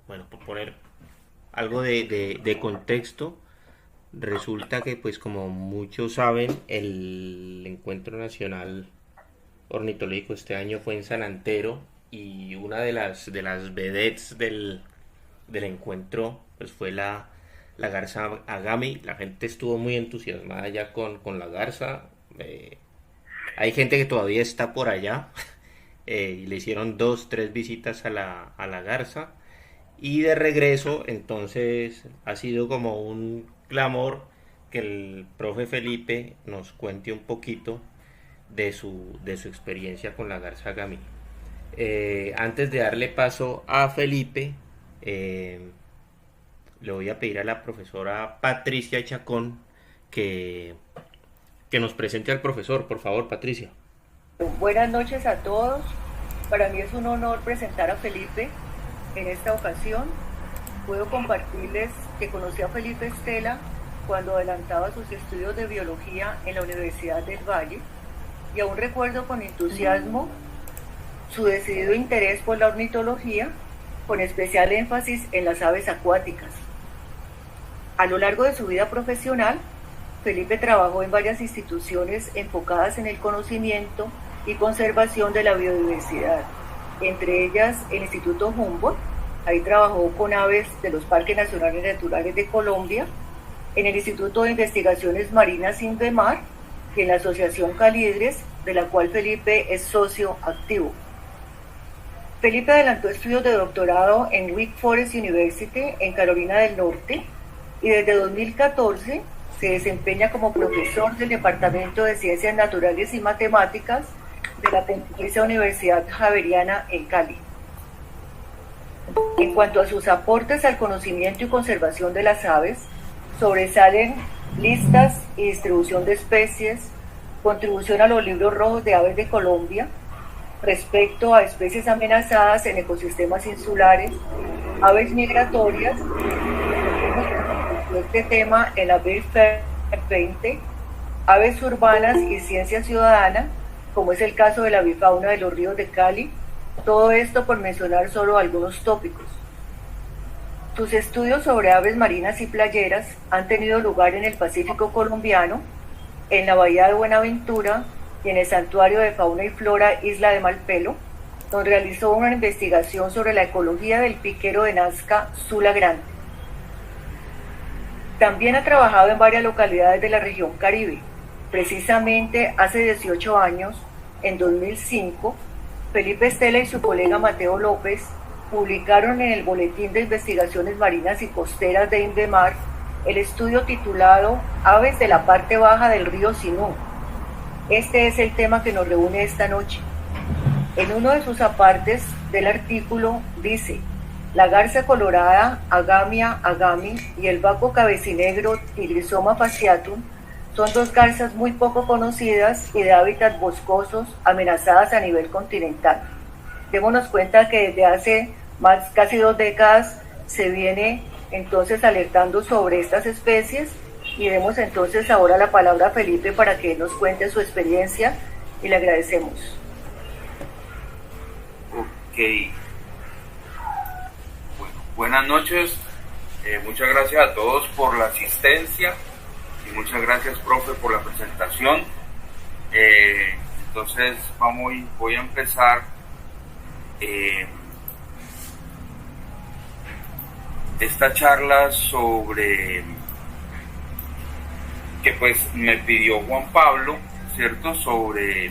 Bueno, por poner algo de contexto, resulta que pues como muchos saben, el encuentro nacional ornitológico este año fue en San Antero y una de las vedettes del encuentro pues fue la garza agami. La gente estuvo muy entusiasmada ya con la garza. Hay gente que todavía está por allá y le hicieron dos, tres visitas a la garza. Y de regreso, entonces, ha sido como un clamor que el profe Felipe nos cuente un poquito de su experiencia con la garza Gami. Antes de darle paso a Felipe, eh, le voy a pedir a la profesora Patricia Chacón que, que nos presente al profesor, por favor, Patricia. Buenas noches a todos. Para mí es un honor presentar a Felipe en esta ocasión. Puedo compartirles que conocí a Felipe Estela cuando adelantaba sus estudios de biología en la Universidad del Valle y aún recuerdo con entusiasmo su decidido interés por la ornitología, con especial énfasis en las aves acuáticas. A lo largo de su vida profesional, Felipe trabajó en varias instituciones enfocadas en el conocimiento y conservación de la biodiversidad, entre ellas el Instituto Humboldt. Ahí trabajó con aves de los Parques Nacionales y Naturales de Colombia, en el Instituto de Investigaciones Marinas INVEMAR y en la Asociación Calidres, de la cual Felipe es socio activo. Felipe adelantó estudios de doctorado en Wake Forest University en Carolina del Norte y desde 2014 se desempeña como profesor del Departamento de Ciencias Naturales y Matemáticas de la Pontificia Universidad Javeriana en Cali. En cuanto a sus aportes al conocimiento y conservación de las aves, sobresalen listas y distribución de especies, contribución a los libros rojos de aves de Colombia, respecto a especies amenazadas en ecosistemas insulares, aves migratorias, este tema en la Bill Fair 20, aves urbanas y ciencia ciudadana, como es el caso de la bifauna de los ríos de Cali, todo esto por mencionar solo algunos tópicos. Sus estudios sobre aves marinas y playeras han tenido lugar en el Pacífico colombiano, en la Bahía de Buenaventura y en el Santuario de Fauna y Flora Isla de Malpelo, donde realizó una investigación sobre la ecología del piquero de Nazca Sula Grande. También ha trabajado en varias localidades de la región Caribe. Precisamente hace 18 años, en 2005, Felipe Estela y su colega Mateo López publicaron en el Boletín de Investigaciones Marinas y Costeras de INVEMAR el estudio titulado Aves de la parte baja del río Sinú. Este es el tema que nos reúne esta noche. En uno de sus apartes del artículo dice: la garza colorada Agamia agami y el baco cabecinegro Tigrisoma fasciatum son dos garzas muy poco conocidas y de hábitats boscosos amenazadas a nivel continental. Démonos cuenta que desde hace casi 2 décadas se viene entonces alertando sobre estas especies y demos entonces ahora la palabra a Felipe para que nos cuente su experiencia y le agradecemos. Ok, bueno, buenas noches, muchas gracias a todos por la asistencia y muchas gracias, profe, por la presentación. Entonces voy a empezar esta charla sobre que pues me pidió Juan Pablo, ¿cierto? Sobre,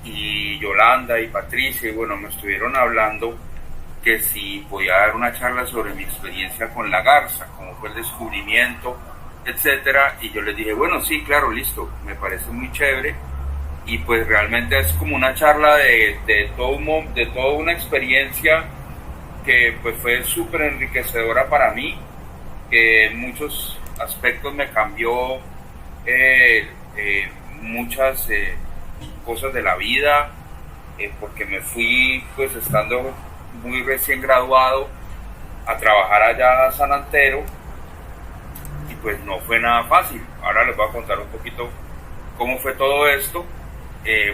y Yolanda y Patricia, y bueno, me estuvieron hablando que si podía dar una charla sobre mi experiencia con la garza, cómo fue el descubrimiento, etcétera, y yo les dije, bueno, sí, claro, listo, me parece muy chévere, y pues realmente es como una charla de toda una experiencia que pues fue súper enriquecedora para mí, que en muchos aspectos me cambió muchas cosas de la vida, porque me fui pues estando muy recién graduado a trabajar allá a San Antero y pues no fue nada fácil. Ahora les voy a contar un poquito cómo fue todo esto.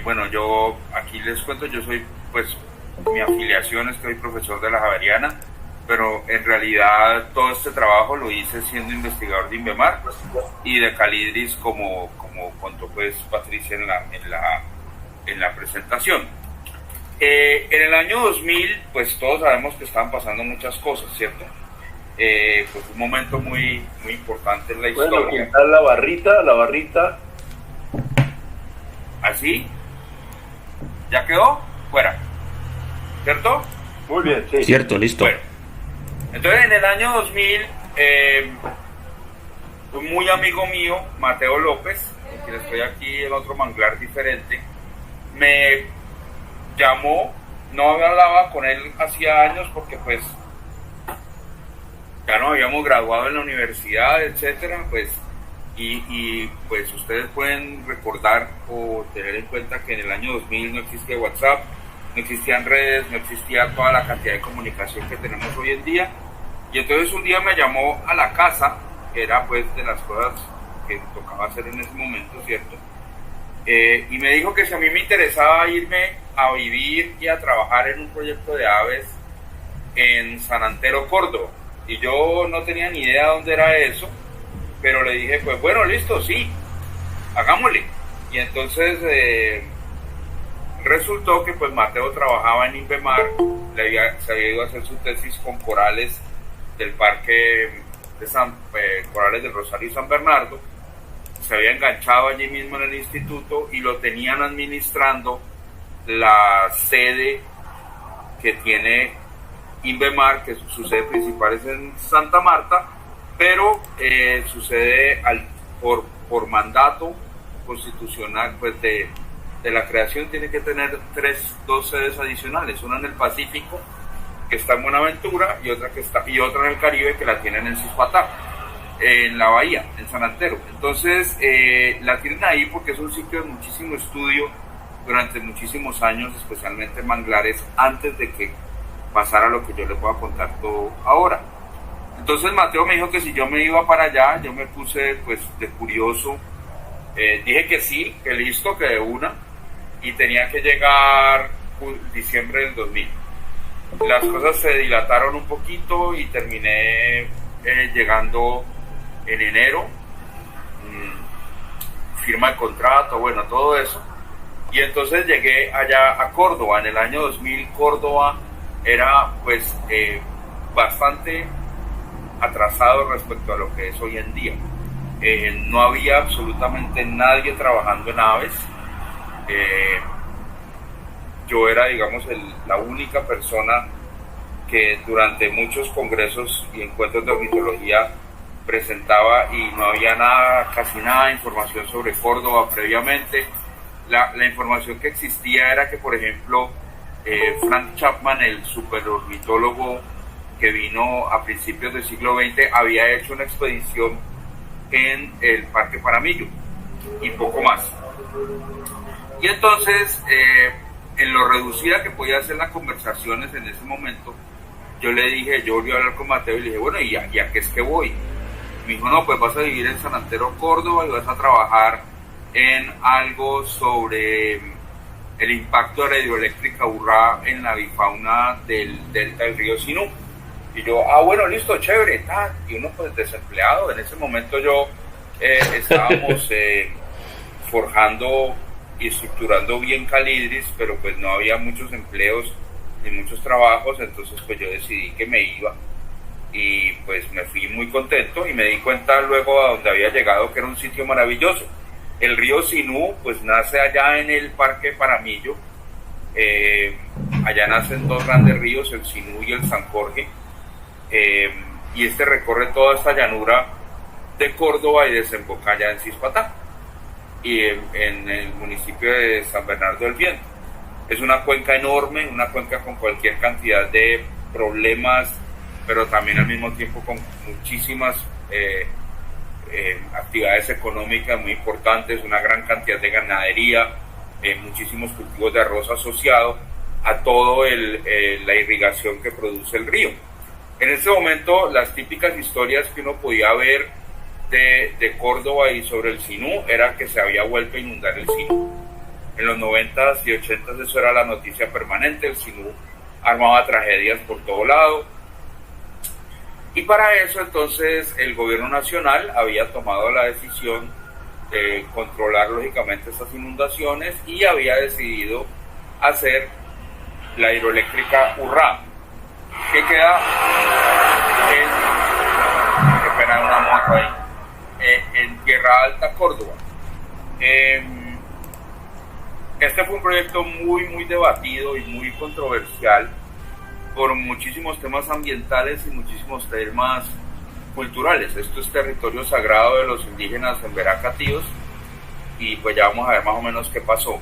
Bueno, yo aquí les cuento, yo soy pues mi afiliación es que soy profesor de la Javeriana, pero en realidad todo este trabajo lo hice siendo investigador de Inbemar y de Calidris, como contó pues Patricia en la presentación. En el año 2000, pues todos sabemos que estaban pasando muchas cosas, ¿cierto? Pues un momento muy importante en la historia. Bueno, quitar la barrita. ¿Así? ¿Ya quedó? Fuera. ¿Cierto? Muy bien, sí. Cierto, listo. Bueno, entonces en el año 2000, un muy amigo mío, Mateo López, con quien estoy aquí en otro manglar diferente, me llamó. No hablaba con él hacía años porque pues ya nos habíamos graduado en la universidad, etcétera, pues y pues ustedes pueden recordar o tener en cuenta que en el año 2000 no existía WhatsApp, no existían redes, no existía toda la cantidad de comunicación que tenemos hoy en día. Y entonces un día me llamó a la casa, que era pues de las cosas que tocaba hacer en ese momento, ¿cierto? Y me dijo que si a mí me interesaba irme a vivir y a trabajar en un proyecto de aves en San Antero, Córdoba. Y yo no tenía ni idea dónde era eso, pero le dije, pues bueno, listo, sí, hagámosle. Y entonces resultó que pues Mateo trabajaba en Inbemar, se había ido a hacer su tesis con corales del parque de corales del Rosario y San Bernardo, se había enganchado allí mismo en el instituto y lo tenían administrando la sede que tiene Inbemar, que su sede principal es en Santa Marta, pero su sede por mandato constitucional pues de la creación tiene que tener dos sedes adicionales, una en el Pacífico, que está en Buenaventura, y otra en el Caribe, que la tienen en Cispatá, en la bahía, en San Antero. Entonces la tienen ahí porque es un sitio de muchísimo estudio durante muchísimos años, especialmente en manglares, antes de que pasara lo que yo les voy a contar todo ahora. Entonces Mateo me dijo que si yo me iba para allá, yo me puse pues de curioso, dije que sí, que listo, que de una, y tenía que llegar diciembre del 2000. Las cosas se dilataron un poquito y terminé llegando en enero, firma de contrato, bueno, todo eso. Y entonces llegué allá a Córdoba. En el año 2000 Córdoba era pues bastante atrasado respecto a lo que es hoy en día. No había absolutamente nadie trabajando en aves. Yo era, digamos, la única persona que durante muchos congresos y encuentros de ornitología presentaba, y no había casi nada de información sobre Córdoba previamente. La información que existía era que, por ejemplo, Frank Chapman, el superornitólogo que vino a principios del siglo XX, había hecho una expedición en el Parque Paramillo y poco más. Y entonces, en lo reducida que podía hacer las conversaciones en ese momento, yo volví a hablar con Mateo y le dije, bueno, ¿y a qué es que voy? Me dijo, no, pues vas a vivir en San Antero, Córdoba, y vas a trabajar en algo sobre el impacto de la hidroeléctrica Urrá en la avifauna del delta del río Sinú. Y yo, bueno, listo, chévere, y uno pues desempleado. En ese momento yo estábamos forjando y estructurando bien Calidris, pero pues no había muchos empleos ni muchos trabajos, entonces pues yo decidí que me iba y pues me fui muy contento y me di cuenta luego a donde había llegado que era un sitio maravilloso. El río Sinú pues nace allá en el Parque Paramillo, allá nacen dos grandes ríos, el Sinú y el San Jorge, y este recorre toda esta llanura de Córdoba y desemboca allá en Cispatá y en el municipio de San Bernardo del Viento. Es una cuenca enorme, una cuenca con cualquier cantidad de problemas, pero también al mismo tiempo con muchísimas actividades económicas muy importantes, una gran cantidad de ganadería, muchísimos cultivos de arroz asociado a todo la irrigación que produce el río. En ese momento, las típicas historias que uno podía ver de Córdoba y sobre el Sinú era que se había vuelto a inundar el Sinú. En los 90s y 80s eso era la noticia permanente. El Sinú armaba tragedias por todo lado. Y para eso entonces el gobierno nacional había tomado la decisión de controlar lógicamente estas inundaciones y había decidido hacer la hidroeléctrica Urrá, que queda qué pena, una moto ahí, en Tierra Alta, Córdoba. Este fue un proyecto muy debatido y muy controversial por muchísimos temas ambientales y muchísimos temas culturales. Esto es territorio sagrado de los indígenas en Veracatíos y pues ya vamos a ver más o menos qué pasó.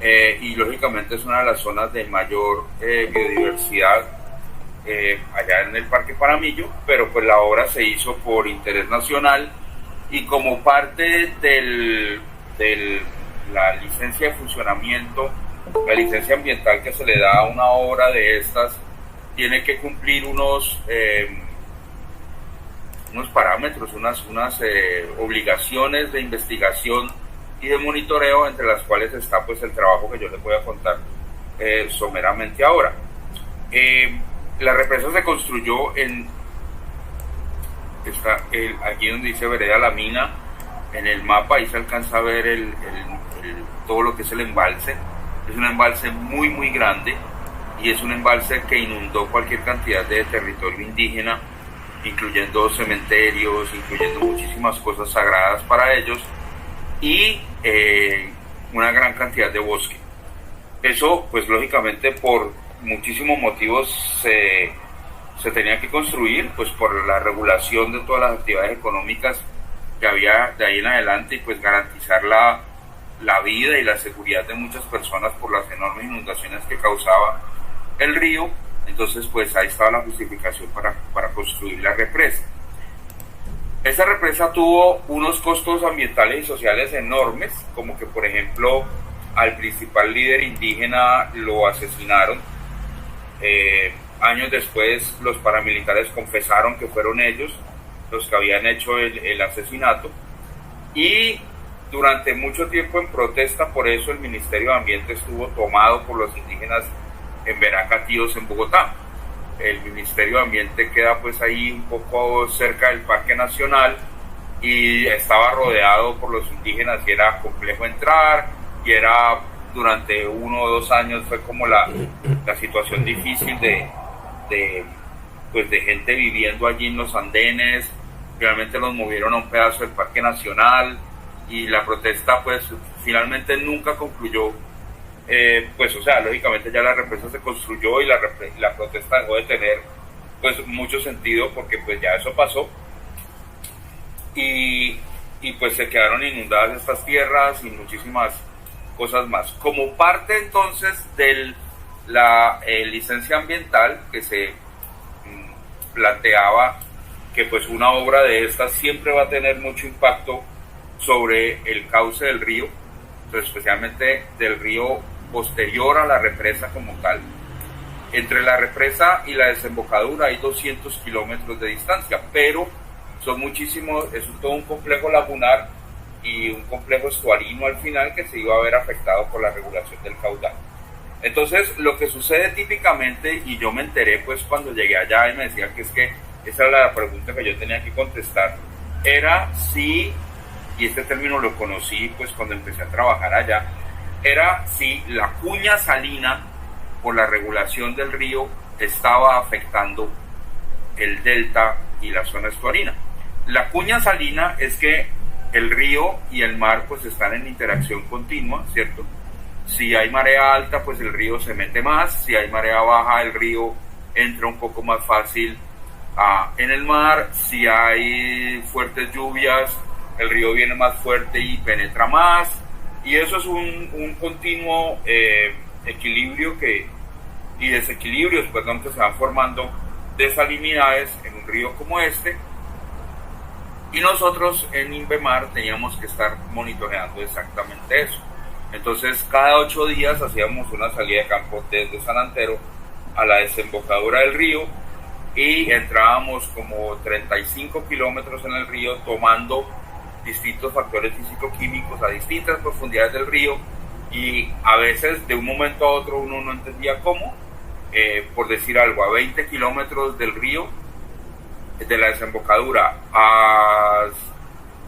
Y lógicamente es una de las zonas de mayor biodiversidad allá en el Parque Paramillo, pero pues la obra se hizo por interés nacional y como parte de la licencia de funcionamiento, la licencia ambiental que se le da a una obra de estas, tiene que cumplir unos parámetros, unas obligaciones de investigación y de monitoreo, entre las cuales está pues el trabajo que yo les voy a contar someramente ahora. La represa se construyó aquí donde dice Vereda La Mina, en el mapa, ahí se alcanza a ver todo lo que es el embalse. Es un embalse muy grande y es un embalse que inundó cualquier cantidad de territorio indígena, incluyendo cementerios, incluyendo muchísimas cosas sagradas para ellos y una gran cantidad de bosque. Eso pues lógicamente por muchísimos motivos se tenía que construir, pues por la regulación de todas las actividades económicas que había de ahí en adelante y pues garantizar la vida y la seguridad de muchas personas por las enormes inundaciones que causaba el río. Entonces pues ahí estaba la justificación para construir la represa. Esa represa tuvo unos costos ambientales y sociales enormes, como que por ejemplo al principal líder indígena lo asesinaron. Años después los paramilitares confesaron que fueron ellos los que habían hecho el asesinato, y durante mucho tiempo en protesta por eso el Ministerio de Ambiente estuvo tomado por los indígenas en Veracatíos, en Bogotá. El Ministerio de Ambiente queda pues ahí un poco cerca del Parque Nacional y estaba rodeado por los indígenas y era complejo entrar, y era durante 1 o 2 años fue como la situación difícil de gente viviendo allí en los andenes. Finalmente los movieron a un pedazo del Parque Nacional y la protesta pues finalmente nunca concluyó. Pues o sea, lógicamente ya la represa se construyó y la protesta dejó de tener pues mucho sentido, porque pues ya eso pasó y pues se quedaron inundadas estas tierras y muchísimas cosas más. Como parte entonces de la licencia ambiental que se planteaba que pues una obra de estas siempre va a tener mucho impacto sobre el cauce del río, entonces especialmente del río posterior a la represa como tal. Entre la represa y la desembocadura hay 200 kilómetros de distancia, pero son muchísimos, es todo un complejo lagunar y un complejo estuarino al final que se iba a ver afectado por la regulación del caudal. Entonces lo que sucede típicamente, y yo me enteré pues cuando llegué allá y me decían que es que esa era la pregunta que yo tenía que contestar, era si, y este término lo conocí pues cuando empecé a trabajar allá, era si la cuña salina por la regulación del río estaba afectando el delta y la zona estuarina. La cuña salina es que el río y el mar pues están en interacción continua, ¿cierto? Si hay marea alta pues el río se mete más, si hay marea baja el río entra un poco más fácil en el mar, si hay fuertes lluvias el río viene más fuerte y penetra más, y eso es un continuo equilibrio y desequilibrios que se van formando desalinidades en un río como este, y nosotros en Invemar teníamos que estar monitoreando exactamente eso. Entonces cada 8 días hacíamos una salida de campo desde San Antero a la desembocadura del río y entrábamos como 35 kilómetros en el río tomando distintos factores físico-químicos a distintas profundidades del río, y a veces de un momento a otro uno no entendía cómo, por decir algo, a 20 kilómetros del río de la desembocadura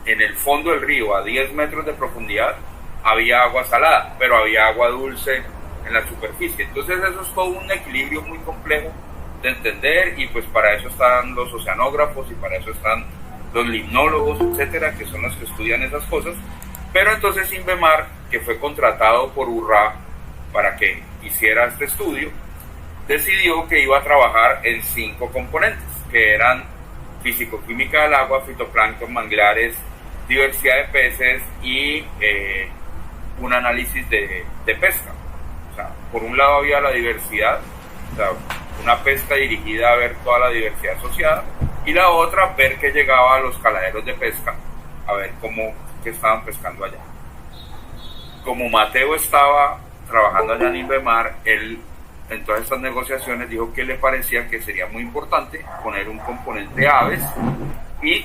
en el fondo del río, a 10 metros de profundidad, había agua salada, pero había agua dulce en la superficie. Entonces eso es todo un equilibrio muy complejo de entender, y pues para eso están los oceanógrafos y para eso están los limnólogos, etcétera, que son los que estudian esas cosas. Pero entonces Inbemar, que fue contratado por URRA para que hiciera este estudio, decidió que iba a trabajar en 5 componentes, que eran físico-química del agua, fitoplancton, manglares, diversidad de peces y un análisis de pesca. O sea, por un lado había la diversidad, o sea, una pesca dirigida a ver toda la diversidad asociada, y la otra, ver qué llegaba a los caladeros de pesca, a ver qué estaban pescando allá. Como Mateo estaba trabajando allá en Inbemar, él en todas estas negociaciones dijo que le parecía que sería muy importante poner un componente aves, y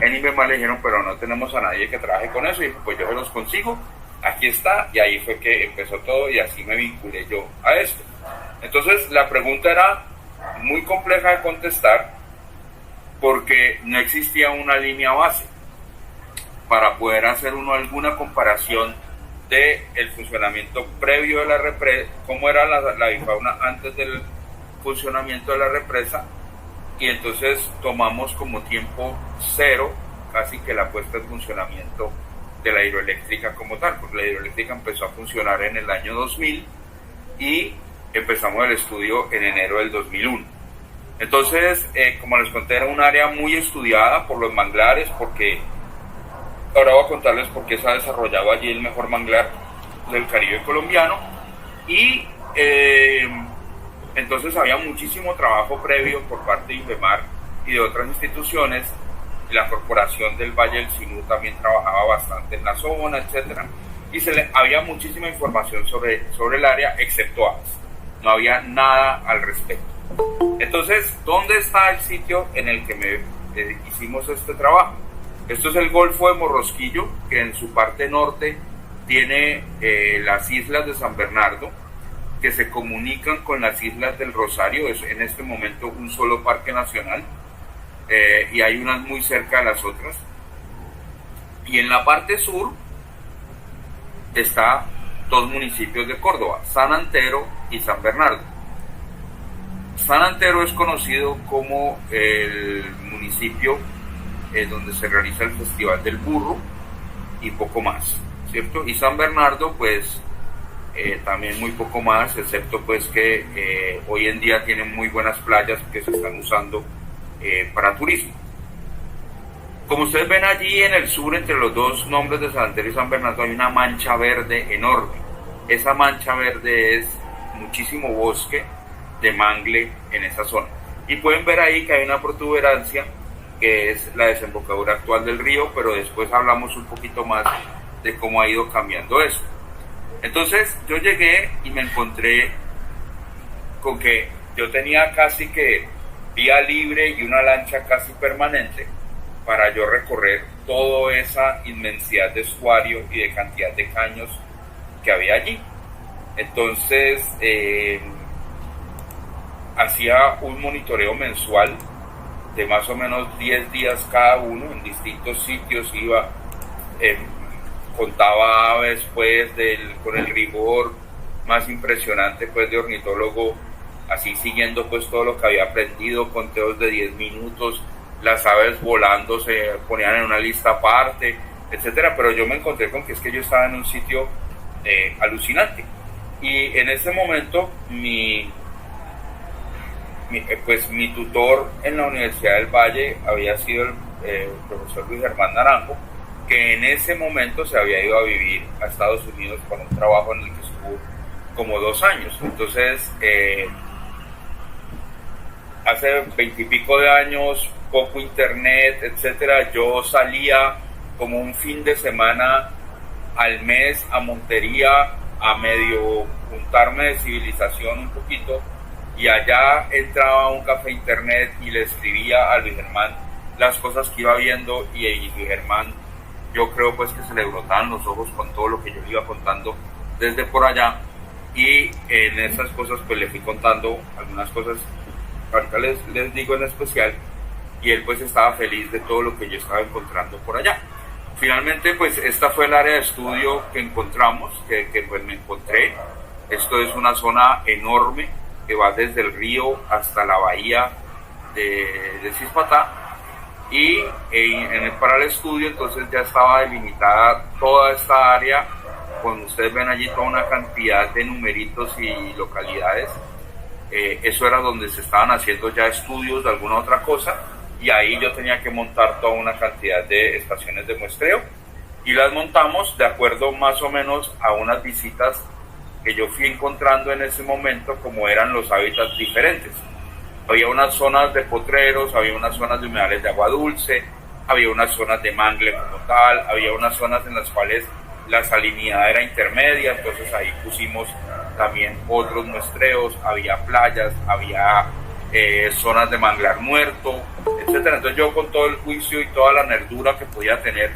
en Inbemar le dijeron, pero no tenemos a nadie que trabaje con eso, y dijo, pues yo se los consigo, aquí está, y ahí fue que empezó todo, y así me vinculé yo a esto. Entonces la pregunta era muy compleja de contestar, porque no existía una línea base para poder hacer uno alguna comparación de el funcionamiento previo de la represa, cómo era la bifauna antes del funcionamiento de la represa, y entonces tomamos como tiempo cero casi que la puesta en funcionamiento de la hidroeléctrica como tal, porque la hidroeléctrica empezó a funcionar en el año 2000 y empezamos el estudio en enero del 2001. Entonces, como les conté, era un área muy estudiada por los manglares, porque ahora voy a contarles por qué se ha desarrollado allí el mejor manglar del Caribe colombiano, y entonces había muchísimo trabajo previo por parte de Inbemar y de otras instituciones. La Corporación del Valle del Sinú también trabajaba bastante en la zona, etcétera, y había muchísima información sobre el área, excepto aves. No había nada al respecto. Entonces, ¿dónde está el sitio en el que hicimos este trabajo? Esto es el Golfo de Morrosquillo, que en su parte norte tiene las islas de San Bernardo, que se comunican con las islas del Rosario. Es en este momento un solo parque nacional, y hay unas muy cerca de las otras. Y en la parte sur está 2 municipios de Córdoba, San Antero y San Bernardo. San Antero es conocido como el municipio donde se realiza el Festival del Burro y poco más, ¿cierto? Y San Bernardo, pues también muy poco más, excepto pues que hoy en día tienen muy buenas playas que se están usando para turismo. Como ustedes ven allí en el sur, entre los 2 nombres de San Antero y San Bernardo, hay una mancha verde enorme. Esa mancha verde es muchísimo bosque de mangle en esa zona, y pueden ver ahí que hay una protuberancia que es la desembocadura actual del río, pero después hablamos un poquito más de cómo ha ido cambiando eso. Entonces yo llegué y me encontré con que yo tenía casi que vía libre y una lancha casi permanente para yo recorrer toda esa inmensidad de estuario y de cantidad de caños que había allí. Entonces hacía un monitoreo mensual de más o menos 10 días cada uno en distintos sitios, iba, contaba aves pues con el rigor más impresionante pues de ornitólogo, así siguiendo pues todo lo que había aprendido, conteos de 10 minutos, las aves volando se ponían en una lista aparte, etcétera. Pero yo me encontré con que es que yo estaba en un sitio alucinante, y en ese momento mi tutor en la Universidad del Valle había sido el profesor Luis Germán Naranjo, que en ese momento se había ido a vivir a Estados Unidos para un trabajo en el que estuvo como 2 años. Entonces, hace 20 y pico de años, poco internet, etcétera, yo salía como un fin de semana al mes a Montería a medio juntarme de civilización un poquito, y allá entraba a un café internet y le escribía a Luis Germán las cosas que iba viendo, y Luis Germán, yo creo pues que se le brotaban los ojos con todo lo que yo le iba contando desde por allá, y en esas cosas pues le fui contando algunas cosas, ahorita les digo en especial, y él pues estaba feliz de todo lo que yo estaba encontrando por allá. Finalmente pues esta fue el área de estudio que encontramos, que pues me encontré. Esto es una zona enorme que va desde el río hasta la bahía de Cispatá, y para el estudio entonces ya estaba delimitada toda esta área. Cuando ustedes ven allí toda una cantidad de numeritos y localidades, eso era donde se estaban haciendo ya estudios de alguna otra cosa, y ahí yo tenía que montar toda una cantidad de estaciones de muestreo, y las montamos de acuerdo más o menos a unas visitas que yo fui encontrando en ese momento, como eran los hábitats diferentes. Había unas zonas de potreros, había unas zonas de humedales de agua dulce, había unas zonas de mangle como tal, había unas zonas en las cuales la salinidad era intermedia, entonces ahí pusimos también otros muestreos, había playas, había zonas de manglar muerto, etcétera. Entonces yo, con todo el juicio y toda la nerdura que podía tener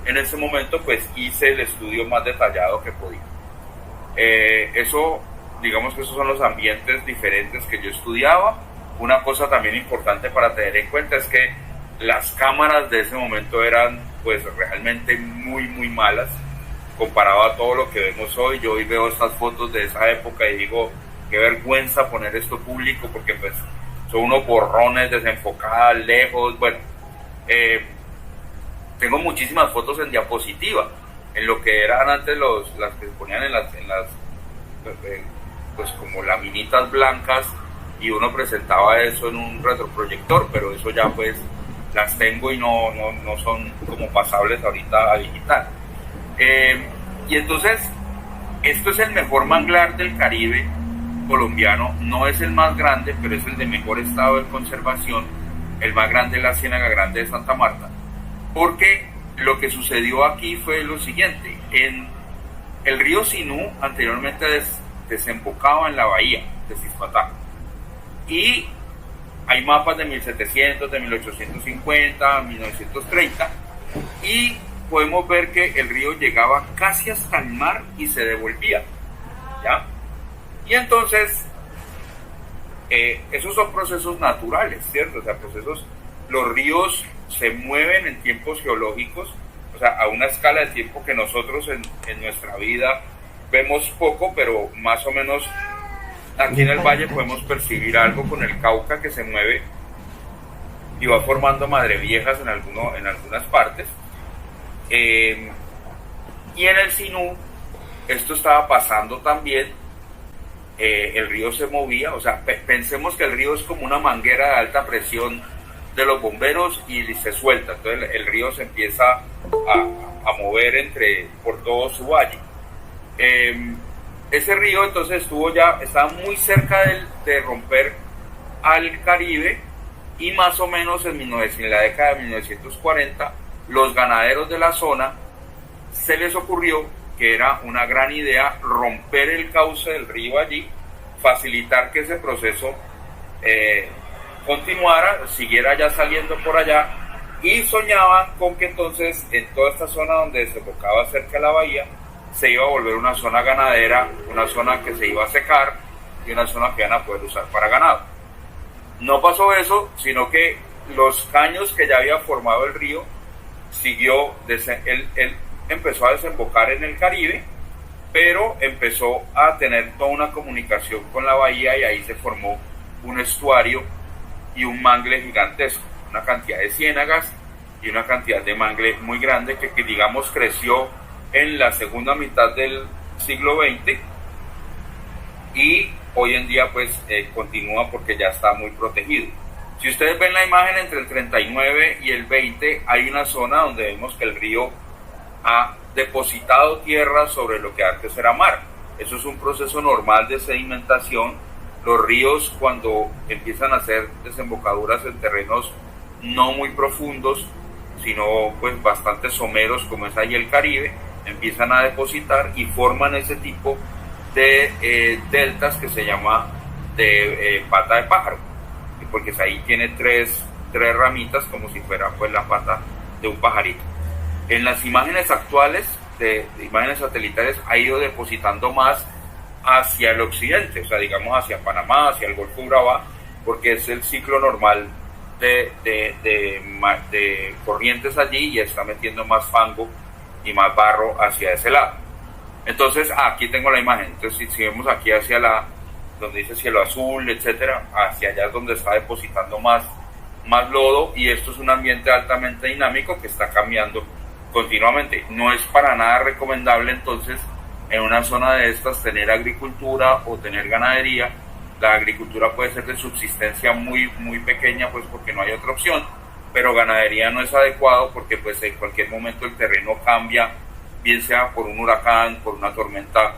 en ese momento, pues hice el estudio más detallado que podía. Digamos que esos son los ambientes diferentes que yo estudiaba. Una cosa también importante para tener en cuenta es que las cámaras de ese momento eran pues realmente muy malas comparado a todo lo que vemos hoy. Yo hoy veo estas fotos de esa época y digo, qué vergüenza poner esto público, porque pues son unos borrones, desenfocadas, lejos. Bueno, tengo muchísimas fotos en diapositiva, en lo que eran antes las que se ponían en las pues como laminitas blancas, y uno presentaba eso en un retroproyector, pero eso ya pues las tengo y no son como pasables ahorita a digital. Y entonces esto es el mejor manglar del Caribe colombiano. No es el más grande, pero es el de mejor estado de conservación. El más grande es la Ciénaga Grande de Santa Marta, porque lo que sucedió aquí fue lo siguiente: en el río Sinú anteriormente desembocaba en la bahía de Cispatá, y hay mapas de 1700, de 1850, 1930, y podemos ver que el río llegaba casi hasta el mar y se devolvía, ¿ya? Y entonces, esos son procesos naturales, ¿cierto? O sea, los ríos se mueven en tiempos geológicos, o sea, a una escala de tiempo que nosotros en nuestra vida vemos poco, pero más o menos aquí en el valle podemos percibir algo con el Cauca, que se mueve y va formando madreviejas en algunas partes. Y en el Sinú esto estaba pasando también. El río se movía, o sea, pensemos que el río es como una manguera de alta presión de los bomberos y se suelta, entonces el río se empieza a mover por todo su valle. Ese río entonces estaba muy cerca de romper al Caribe, y más o menos en la década de 1940 los ganaderos de la zona se les ocurrió que era una gran idea romper el cauce del río allí, facilitar que ese proceso continuara, siguiera ya saliendo por allá, y soñaban con que entonces en toda esta zona donde desembocaba cerca de la bahía se iba a volver una zona ganadera, una zona que se iba a secar y una zona que iban a poder usar para ganado. No pasó eso, sino que los caños que ya había formado el río él empezó a desembocar en el Caribe, pero empezó a tener toda una comunicación con la bahía, y ahí se formó un estuario y un mangle gigantesco, una cantidad de ciénagas y una cantidad de mangle muy grande que digamos creció en la segunda mitad del siglo XX, y hoy en día pues continúa porque ya está muy protegido. Si ustedes ven la imagen, entre el 39 y el 20 hay una zona donde vemos que el río ha depositado tierra sobre lo que antes era mar. Eso es un proceso normal de sedimentación. Los ríos, cuando empiezan a hacer desembocaduras en terrenos no muy profundos, sino pues bastante someros, como es ahí el Caribe, empiezan a depositar y forman ese tipo de deltas que se llama de pata de pájaro, porque ahí tiene tres ramitas, como si fuera pues la pata de un pajarito. En las imágenes actuales de imágenes satelitales ha ido depositando más hacia el occidente, o sea, digamos hacia Panamá, hacia el Golfo de Urabá, porque es el ciclo normal de corrientes allí y está metiendo más fango y más barro hacia ese lado. Entonces aquí tengo la imagen. Entonces si vemos aquí hacia donde dice cielo azul, etcétera, hacia allá es donde está depositando más lodo, y esto es un ambiente altamente dinámico que está cambiando continuamente. No es para nada recomendable entonces en una zona de estas tener agricultura o tener ganadería. La agricultura puede ser de subsistencia muy pequeña, pues porque no hay otra opción, pero ganadería no es adecuado porque pues en cualquier momento el terreno cambia, bien sea por un huracán, por una tormenta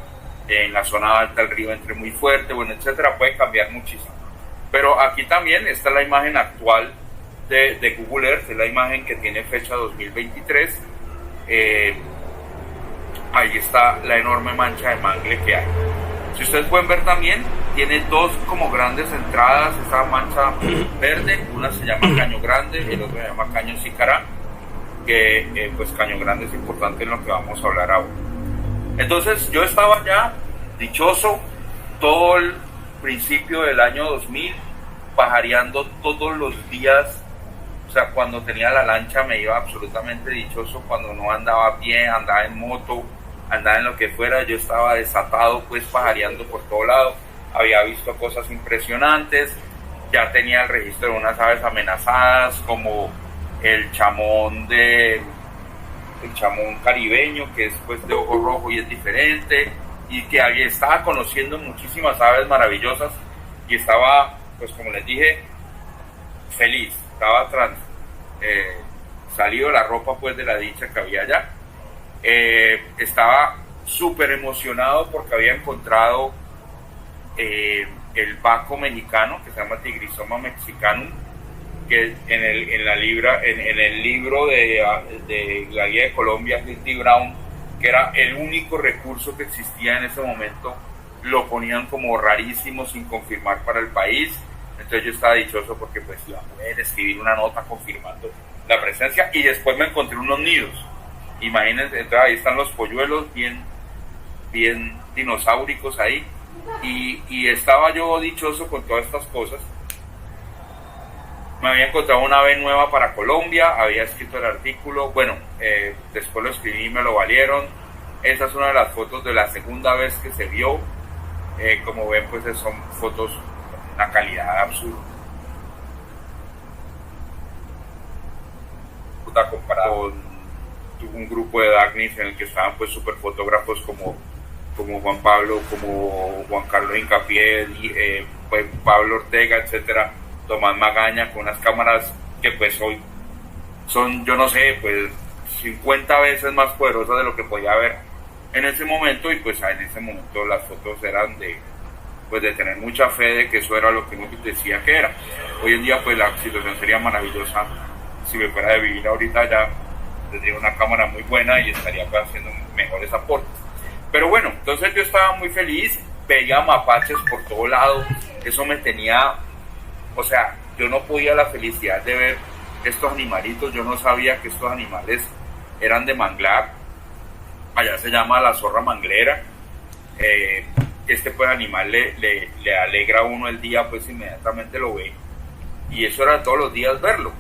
en la zona alta, el río entre muy fuerte, bueno, etcétera, puede cambiar muchísimo. Pero aquí también está la imagen actual de Google Earth, es la imagen que tiene fecha 2023. Ahí está la enorme mancha de mangle que hay. Si ustedes pueden ver también, tiene dos como grandes entradas, esa mancha verde, una se llama Caño Grande y el otro se llama Caño Sicará, que pues Caño Grande es importante en lo que vamos a hablar ahora. Entonces yo estaba ya dichoso todo el principio del año 2000, pajareando todos los días. O sea, cuando tenía la lancha me iba absolutamente dichoso, cuando no andaba a pie, andaba en moto, andaba en lo que fuera, yo estaba desatado pues pajareando por todo lado. Había visto cosas impresionantes, ya tenía el registro de unas aves amenazadas como el chamón caribeño, que es pues de ojo rojo y es diferente, y que estaba conociendo muchísimas aves maravillosas y estaba, pues como les dije, feliz, estaba salido la ropa pues de la dicha que había allá. Estaba súper emocionado porque había encontrado el baco mexicano que se llama Tigrisoma mexicanum, que en el libro de la guía de Colombia, Hildy Brown, que era el único recurso que existía en ese momento, lo ponían como rarísimo sin confirmar para el país. Entonces yo estaba dichoso porque pues iba a poder escribir una nota confirmando la presencia, y después me encontré unos nidos. Imagínense, entonces ahí están los polluelos bien dinosauricos ahí, y estaba yo dichoso con todas estas cosas. Me había encontrado una ave nueva para Colombia, había escrito el artículo, bueno, después lo escribí y me lo valieron. Esa es una de las fotos de la segunda vez que se vio. Como ven, pues son fotos de una calidad absurda comparado con un grupo de Dagnis en el que estaban pues super fotógrafos como Juan Pablo, como Juan Carlos Hincapié, pues Pablo Ortega, etcétera, Tomás Magaña, con unas cámaras que pues hoy son, yo no sé, pues 50 veces más poderosas de lo que podía haber en ese momento. Y pues en ese momento las fotos eran de tener mucha fe de que eso era lo que uno decía que era. Hoy en día pues la situación sería maravillosa. Si me fuera de vivir ahorita ya tendría una cámara muy buena y estaría haciendo mejores aportes. Pero bueno, entonces yo estaba muy feliz, veía mapaches por todo lado, eso me tenía, o sea, yo no podía la felicidad de ver estos animalitos. Yo no sabía que estos animales eran de manglar, allá se llama la zorra manglera. Este pues animal le alegra a uno el día, pues inmediatamente lo ve, y eso era todos los días verlo.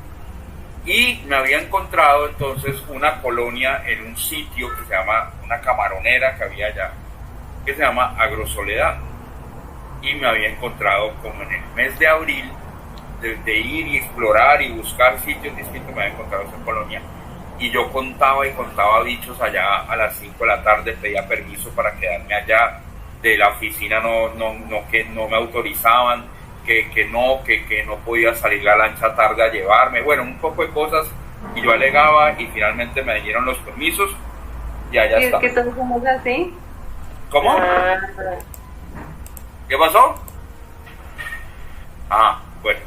Y me había encontrado entonces una colonia en un sitio que se llama, una camaronera que había allá, que se llama Agrosoledad, y me había encontrado como en el mes de abril, de ir y explorar y buscar sitios distintos, me había encontrado esa colonia, y yo contaba bichos allá a las 5 de la tarde, pedía permiso para quedarme allá, de la oficina que no me autorizaban, que no podía salir la lancha tarde a llevarme, bueno, un poco de cosas, y yo alegaba y finalmente me dieron los permisos y allá está. ¿Es que todos somos así? ¿Cómo? ¿Qué pasó? Bueno,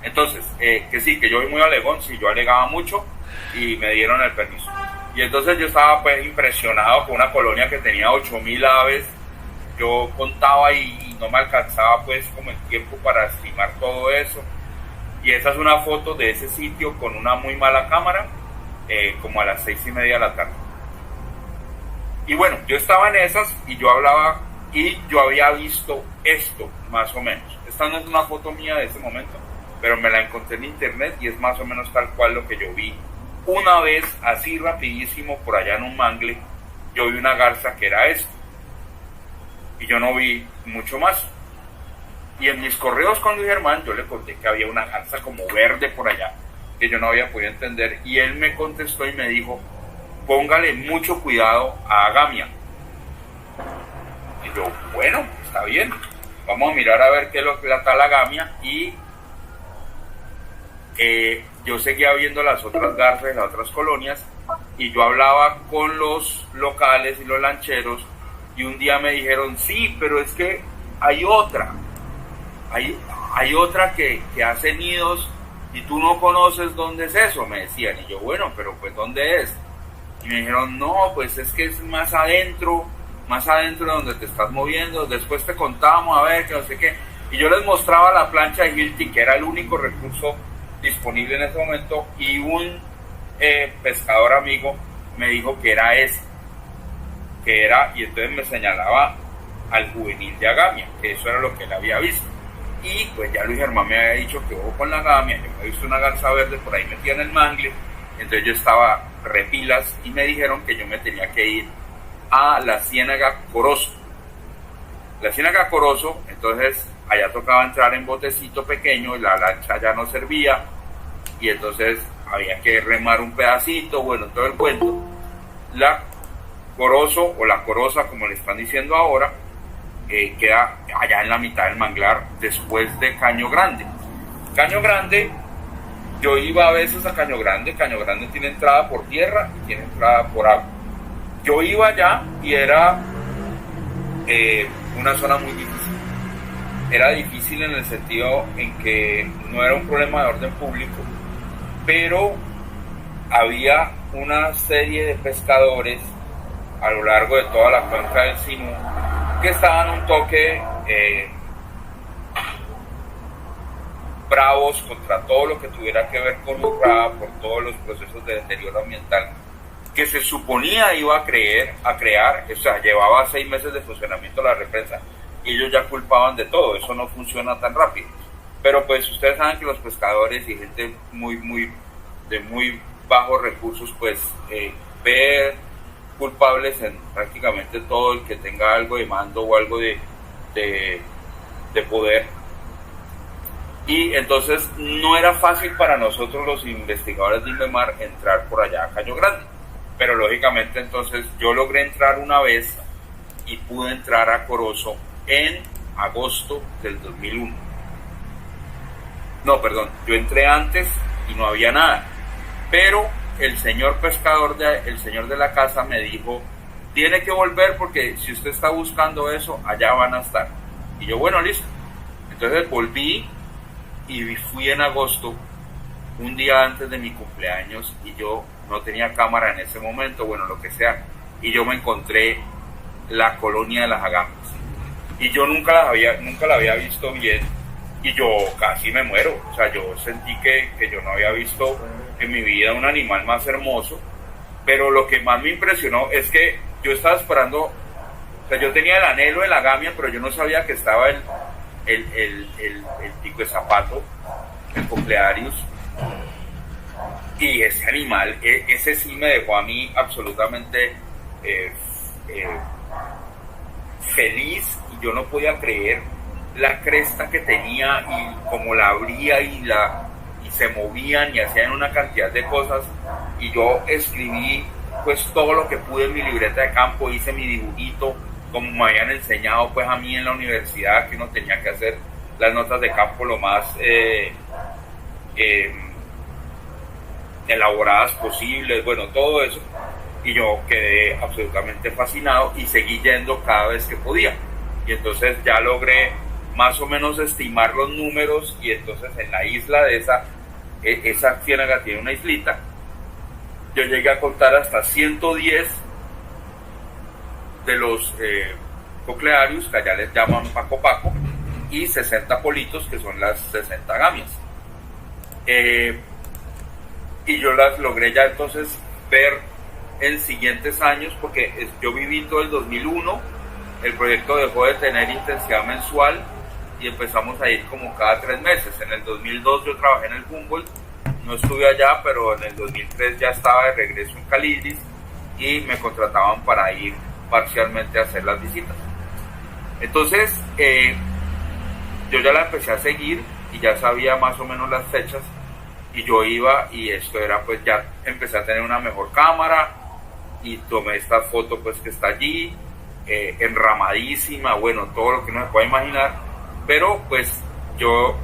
entonces, que sí, que yo soy muy alegón, sí, yo alegaba mucho y me dieron el permiso. Y entonces yo estaba pues impresionado con una colonia que tenía 8.000 aves. Yo contaba y no me alcanzaba pues como el tiempo para estimar todo eso. Y esa es una foto de ese sitio con una muy mala cámara, como a las 6:30 de la tarde. Y bueno, yo estaba en esas y yo hablaba y yo había visto esto más o menos. Esta no es una foto mía de ese momento, pero me la encontré en internet y es más o menos tal cual lo que yo vi. Una vez, así rapidísimo, por allá en un mangle, yo vi una garza que era esto. Y yo no vi mucho más. Y en mis correos con Luis Germán yo le conté que había una garza como verde por allá, que yo no había podido entender. Y él me contestó y me dijo, póngale mucho cuidado a Agamia. Y yo, bueno, está bien. Vamos a mirar a ver qué es lo que la tal Agamia. Y yo seguía viendo las otras garzas de las otras colonias y yo hablaba con los locales y los lancheros y un día me dijeron, sí, pero es que hay otra que hace nidos y tú no conoces dónde es eso, me decían. Y yo, bueno, pero pues ¿dónde es? Y me dijeron, no, pues es que es más adentro de donde te estás moviendo, después te contamos a ver que no sé qué. Y yo les mostraba la plancha de Hilti, que era el único recurso disponible en ese momento, y un pescador amigo me dijo que era ese, y entonces me señalaba al juvenil de Agamia, que eso era lo que él había visto. Y pues ya Luis Germán me había dicho que ojo con la Agamia, yo me había visto una garza verde por ahí metida en el mangle, entonces yo estaba repilas y me dijeron que yo me tenía que ir a la Ciénaga Corozo. La Ciénaga Corozo, entonces allá tocaba entrar en botecito pequeño, la lancha ya no servía y entonces había que remar un pedacito, bueno, todo el cuento. La Corozo o la Coroza, como le están diciendo ahora, queda allá en la mitad del manglar después de Caño Grande. Caño Grande, yo iba a veces a Caño Grande tiene entrada por tierra y tiene entrada por agua. Yo iba allá y era una zona muy difícil. Era difícil en el sentido en que no era un problema de orden público, pero había una serie de pescadores a lo largo de toda la cuenca del Sinú que estaban un toque bravos contra todo lo que tuviera que ver con Urrá por todos los procesos de deterioro ambiental que se suponía iba a crear, o sea, llevaba 6 meses de funcionamiento la represa y ellos ya culpaban de todo, eso no funciona tan rápido. Pero pues ustedes saben que los pescadores y gente de muy bajos recursos pues ve culpables en prácticamente todo el que tenga algo de mando o algo de poder. Y entonces no era fácil para nosotros los investigadores de Inbemar entrar por allá a Caño Grande. Pero lógicamente entonces yo logré entrar una vez y pude entrar a Corozo en agosto del 2001. No, perdón, yo entré antes y no había nada. Pero el señor pescador, el señor de la casa me dijo, tiene que volver porque si usted está buscando eso, allá van a estar. Y yo, bueno, listo. Entonces volví y fui en agosto, un día antes de mi cumpleaños, y yo no tenía cámara en ese momento, bueno, lo que sea, y yo me encontré la colonia de las Agamias. Y yo nunca la había visto bien, y yo casi me muero. O sea, yo sentí que yo no había visto en mi vida un animal más hermoso, pero lo que más me impresionó es que yo estaba esperando, o sea, yo tenía el anhelo de la Agamia, pero yo no sabía que estaba el pico de zapato, el Complearius, y ese animal, ese sí me dejó a mí absolutamente feliz, y yo no podía creer la cresta que tenía y cómo la abría y se movían y hacían una cantidad de cosas, y yo escribí pues todo lo que pude en mi libreta de campo, hice mi dibujito como me habían enseñado pues a mí en la universidad, que uno tenía que hacer las notas de campo lo más elaboradas posibles, bueno, todo eso, y yo quedé absolutamente fascinado y seguí yendo cada vez que podía, y entonces ya logré más o menos estimar los números, y entonces en la isla de esa ciénaga tiene una islita, yo llegué a contar hasta 110 de los coclearios, que allá les llaman paco, y 60 politos, que son las 60 agamias. Y yo las logré ya entonces ver en siguientes años, porque yo viví todo el 2001, el proyecto dejó de tener intensidad mensual, y empezamos a ir como cada 3 meses. En el 2002 yo trabajé en el Humboldt, no estuve allá, pero en el 2003 ya estaba de regreso en Calidris y me contrataban para ir parcialmente a hacer las visitas. Entonces yo ya la empecé a seguir y ya sabía más o menos las fechas, y yo iba, y esto era, pues ya empecé a tener una mejor cámara y tomé esta foto pues que está allí, enramadísima, bueno, todo lo que uno se pueda imaginar, pero pues yo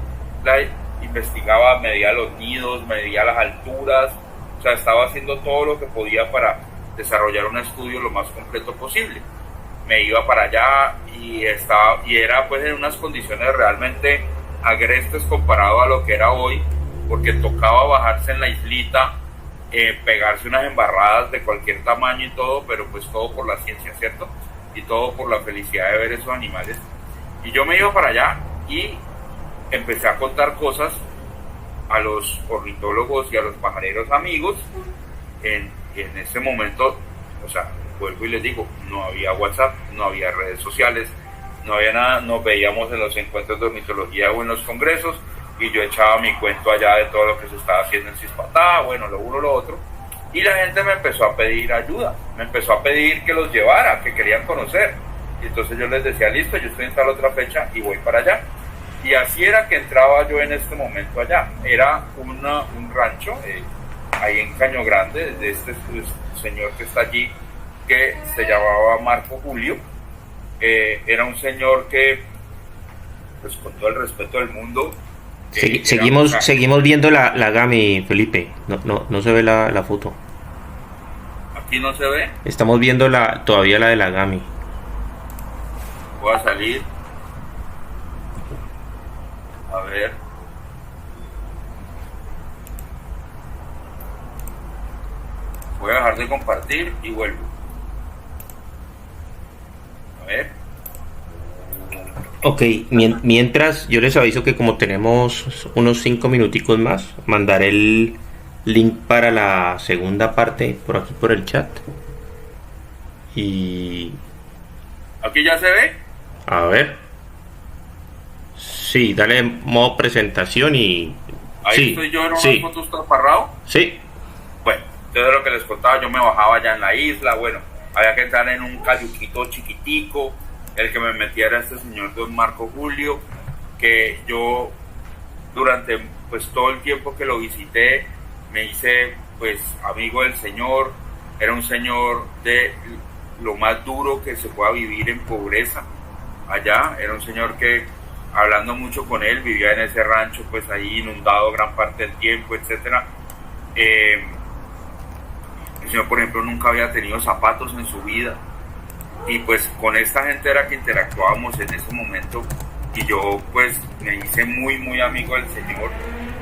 la investigaba, medía los nidos, medía las alturas, o sea, estaba haciendo todo lo que podía para desarrollar un estudio lo más completo posible. Me iba para allá y era pues en unas condiciones realmente agrestes comparado a lo que era hoy, porque tocaba bajarse en la islita, pegarse unas embarradas de cualquier tamaño y todo, pero pues todo por la ciencia, ¿cierto? Y todo por la felicidad de ver esos animales. Y yo me iba para allá y empecé a contar cosas a los ornitólogos y a los pajareros amigos. En ese momento, o sea, vuelvo y les digo, no había WhatsApp, no había redes sociales, no había nada, nos veíamos en los encuentros de ornitología o en los congresos, y yo echaba mi cuento allá de todo lo que se estaba haciendo en Cispatá, bueno, lo uno, lo otro, y la gente me empezó a pedir ayuda, me empezó a pedir que los llevara, que querían conocer, y entonces yo les decía, listo, yo estoy en tal otra fecha y voy para allá. Y así era que entraba yo en este momento allá. Era un rancho ahí en Caño Grande, de este señor que está allí, que se llamaba Marco Julio. Era un señor que, pues con todo el respeto del mundo, seguimos viendo la Gami, Felipe. No se ve la foto. ¿Aquí no se ve? Estamos viendo todavía la de la Gami. Voy a salir. A ver. Voy a dejar de compartir y vuelvo. A ver. Ok, mientras yo les aviso que como tenemos unos 5 minuticos más, mandaré el link para la segunda parte por aquí por el chat. Y... ¿Aquí ya se ve? A ver. Sí, dale modo presentación y... Ahí sí, estoy yo en una sí. foto taparrado. Sí. Bueno, entonces lo que les contaba, yo me bajaba allá en la isla, bueno, había que entrar en un cayuquito chiquitico. El que me metía era este señor don Marco Julio, que yo durante pues todo el tiempo que lo visité me hice pues amigo del señor. Era un señor de lo más duro que se pueda vivir en pobreza allá. Era un señor que, hablando mucho con él, vivía en ese rancho pues ahí inundado gran parte del tiempo, etcétera. El señor, por ejemplo, nunca había tenido zapatos en su vida. Y pues con esta gente era que interactuábamos en ese momento, y yo pues me hice muy muy amigo del señor,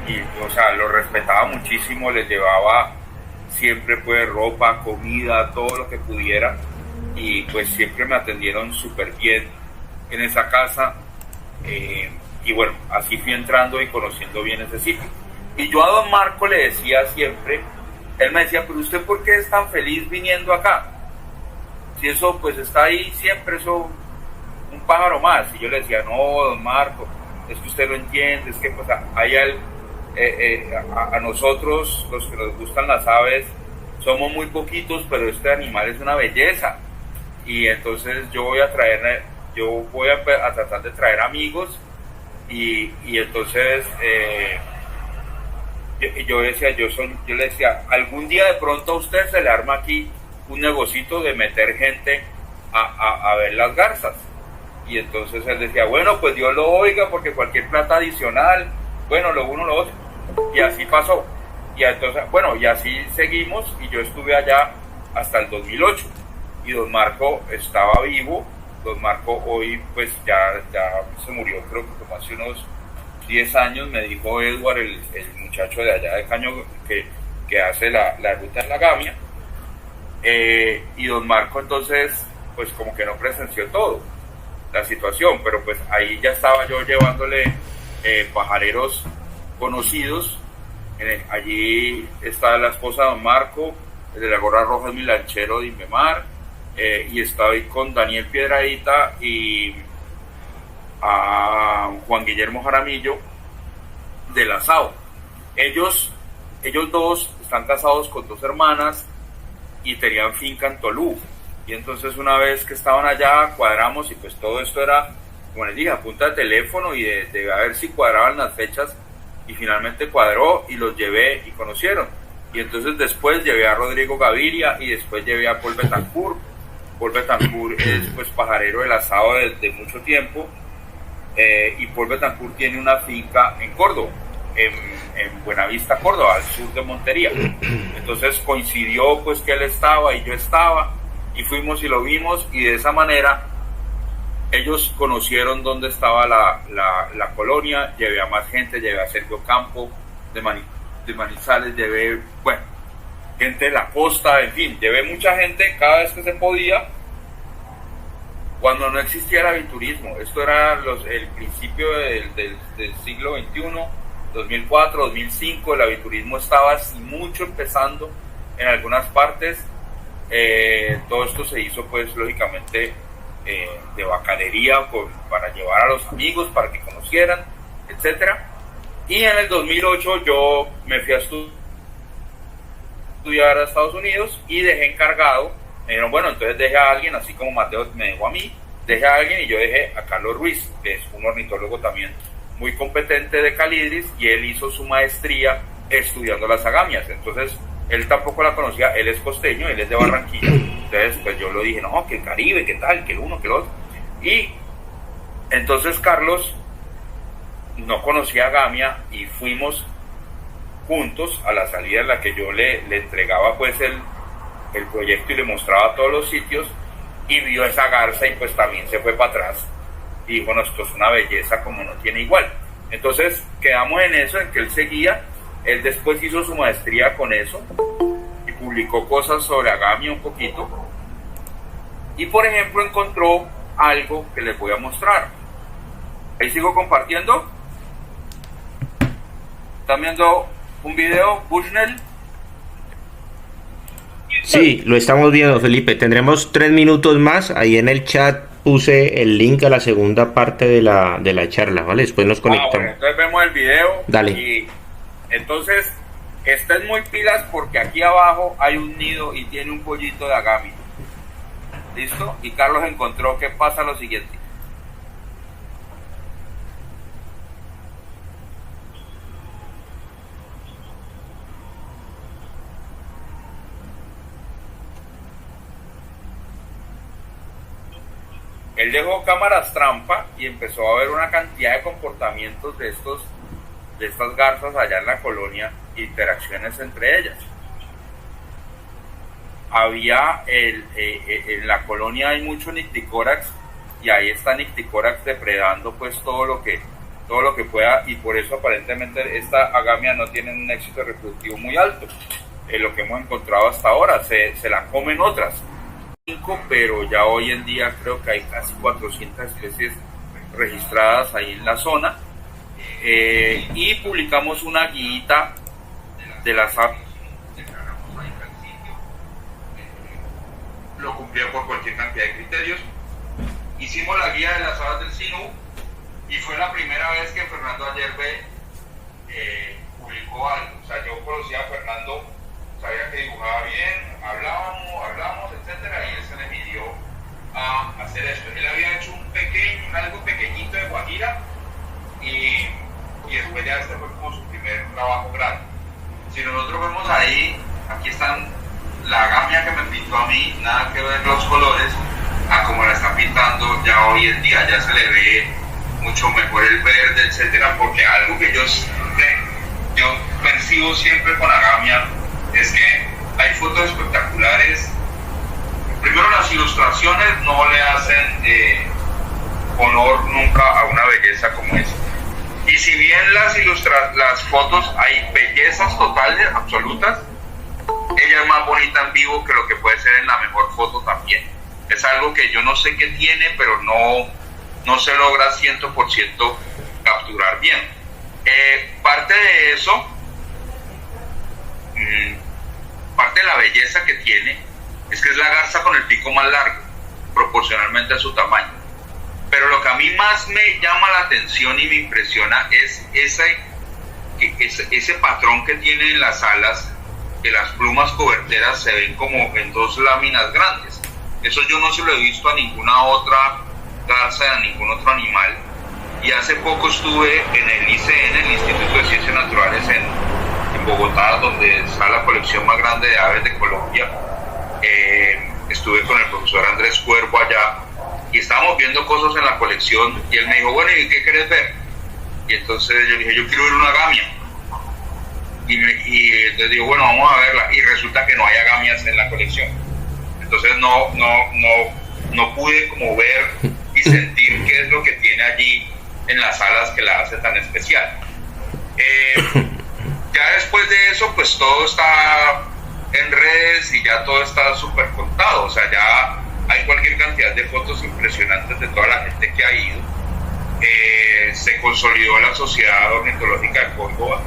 y o sea, lo respetaba muchísimo, les llevaba siempre pues ropa, comida, todo lo que pudiera, y pues siempre me atendieron súper bien en esa casa, y bueno, así fui entrando y conociendo bien ese sitio. Y yo a don Marco le decía siempre, él me decía, pero usted ¿por qué es tan feliz viniendo acá? Si eso pues está ahí siempre, eso un pájaro más. Y yo le decía, no, don Marco, es que usted lo entiende, es que pues a nosotros, los que nos gustan las aves, somos muy poquitos, pero este animal es una belleza. Y entonces yo voy a tratar de traer amigos, y entonces yo le decía, algún día de pronto a usted se le arma aquí un negocito de meter gente a ver las garzas. Y entonces él decía, bueno, pues Dios lo oiga, porque cualquier plata adicional, bueno, lo uno, lo otro. Y así pasó. Y entonces, bueno, y así seguimos, y yo estuve allá hasta el 2008. Y don Marco estaba vivo. Don Marco hoy pues ya se murió, creo que como hace unos 10 años, me dijo Edward, el muchacho de allá de Caño, que hace la ruta en la Gamia. Y don Marco entonces pues como que no presenció todo la situación, pero pues ahí ya estaba yo llevándole pajareros conocidos. Allí está la esposa de don Marco, el de la gorra roja es mi lanchero de Inmemar, y estoy con Daniel Piedradita y a Juan Guillermo Jaramillo de la SAO. Ellos dos están casados con 2 hermanas y tenían finca en Tolú. Y entonces una vez que estaban allá cuadramos y pues todo esto era, como les dije, a punta de teléfono y de a ver si cuadraban las fechas, y finalmente cuadró y los llevé y conocieron. Y entonces después llevé a Rodrigo Gaviria y después llevé a Paul Betancourt. Paul Betancourt es pues pajarero del asado desde mucho tiempo, y Paul Betancourt tiene una finca en Córdoba, en Buenavista, Córdoba, al sur de Montería. Entonces coincidió pues que él estaba y yo estaba, y fuimos y lo vimos, y de esa manera ellos conocieron dónde estaba la colonia. Llevé a más gente, llevé a Sergio Campo de Manizales, llevé, bueno, gente de la costa, en fin, llevé mucha gente cada vez que se podía, cuando no existía el aviturismo. Esto era el principio del siglo XXI, 2004, 2005, el aviturismo estaba así mucho empezando en algunas partes. Todo esto se hizo pues lógicamente de bacanería, para llevar a los amigos, para que conocieran, etcétera. Y en el 2008 yo me fui a estudiar a Estados Unidos y dejé encargado. Me dijeron, bueno, entonces deje a alguien, así como Mateo me dejó a mí, deje a alguien, y yo dejé a Carlos Ruiz, que es un ornitólogo también muy competente de Calidris, y él hizo su maestría estudiando las agamias. Entonces él tampoco la conocía, él es costeño, él es de Barranquilla. Entonces pues yo lo dije, no, que el Caribe, que tal, que el uno, que el otro. Y entonces Carlos no conocía agamia y fuimos juntos a la salida en la que yo le entregaba pues el proyecto y le mostraba todos los sitios, y vio esa garza y pues también se fue para atrás y dijo, no, esto es una belleza como no tiene igual. Entonces quedamos en eso, en que él seguía. Él después hizo su maestría con eso y publicó cosas sobre agamia un poquito, y por ejemplo encontró algo que les voy a mostrar. Ahí sigo compartiendo. ¿Están viendo un video, Bushnell? Sí, lo estamos viendo, Felipe. Tendremos 3 minutos más. Ahí en el chat puse el link a la segunda parte de la charla, ¿vale? Después nos conectamos. Bueno, entonces vemos el video. Dale. Y entonces estén muy pilas, porque aquí abajo hay un nido y tiene un pollito de agamia. ¿Listo? Y Carlos encontró que pasa lo siguiente. Él dejó cámaras trampa y empezó a ver una cantidad de comportamientos de estas garzas allá en la colonia, interacciones entre ellas. Había en la colonia hay mucho Nycticórax, y ahí está Nycticórax depredando pues todo lo que pueda, y por eso aparentemente esta agamia no tiene un éxito reproductivo muy alto. Lo que hemos encontrado hasta ahora, se la comen otras, pero ya hoy en día creo que hay casi 400 especies registradas ahí en la zona. Y publicamos una guíita de las aves. Lo cumplía por cualquier cantidad de criterios. Hicimos la guía de las aves del Sinú, y fue la primera vez que Fernando Ayerbe publicó algo. O sea, yo conocía a Fernando, sabía que dibujaba bien, hablábamos, etcétera, y él se le midió a hacer esto. Él había hecho algo pequeñito de Guajira, y después ya este fue como su primer trabajo grande. Si nosotros vemos ahí, aquí están la agamia que me pintó a mí, nada que ver los colores a como la está pintando ya hoy en día. Ya se le ve mucho mejor el verde, etcétera, porque algo que yo percibo siempre con agamia es que hay fotos espectaculares. Primero, las ilustraciones no le hacen honor nunca a una belleza como esta. Y si bien las fotos hay bellezas totales, absolutas, ella es más bonita en vivo que lo que puede ser en la mejor foto también. Es algo que yo no sé qué tiene, pero no se logra 100% capturar bien. Parte de eso, parte de la belleza que tiene, es que es la garza con el pico más largo, proporcionalmente a su tamaño. Pero lo que a mí más me llama la atención y me impresiona es ese patrón que tienen las alas, que las plumas coberteras se ven como en dos láminas grandes. Eso yo no se lo he visto a ninguna otra garza, a ningún otro animal. Y hace poco estuve en el ICN, el Instituto de Ciencias Naturales en Bogotá, donde está la colección más grande de aves de Colombia. Estuve con el profesor Andrés Cuervo allá y estábamos viendo cosas en la colección y él me dijo, bueno, ¿y qué querés ver? Y entonces yo dije, yo quiero ver una agamia. Y entonces digo, bueno, vamos a verla. Y resulta que no hay agamias en la colección. Entonces no pude como ver y sentir qué es lo que tiene allí en las alas que la hace tan especial. Ya después de eso, pues todo está en redes y ya todo está súper contado. O sea, ya hay cualquier cantidad de fotos impresionantes de toda la gente que ha ido. Se consolidó la Sociedad Ornitológica de Córdoba.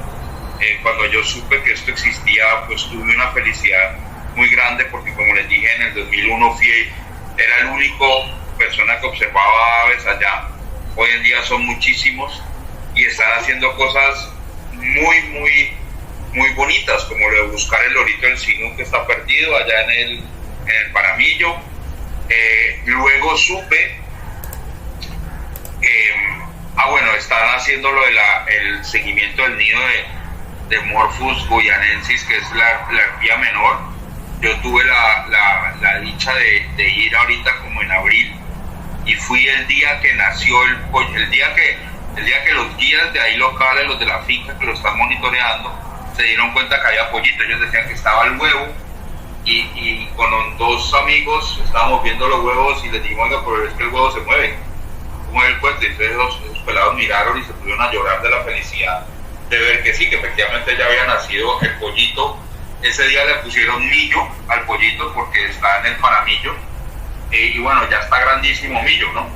Cuando yo supe que esto existía, pues tuve una felicidad muy grande porque, como les dije, en el 2001 era el único persona que observaba aves allá. Hoy en día son muchísimos y están haciendo cosas muy bonitas, como lo de buscar el lorito del Sinú que está perdido allá en el Paramillo. Luego supe bueno, están haciendo lo de el seguimiento del nido de Morphus guyanensis, que es la arpía menor. Yo tuve la dicha de ir ahorita como en abril y fui el día que nació el día que los guías de ahí locales, los de la finca que lo están monitoreando, se dieron cuenta que había pollito. Ellos decían que estaba el huevo y con dos amigos estábamos viendo los huevos y les dijimos, oiga, pero es que el huevo se mueve, como el puente. Entonces esos pelados miraron y se pusieron a llorar de la felicidad de ver que sí, que efectivamente ya había nacido el pollito. Ese día le pusieron Millo al pollito porque está en el Paramillo, y bueno, ya está grandísimo Millo, ¿no?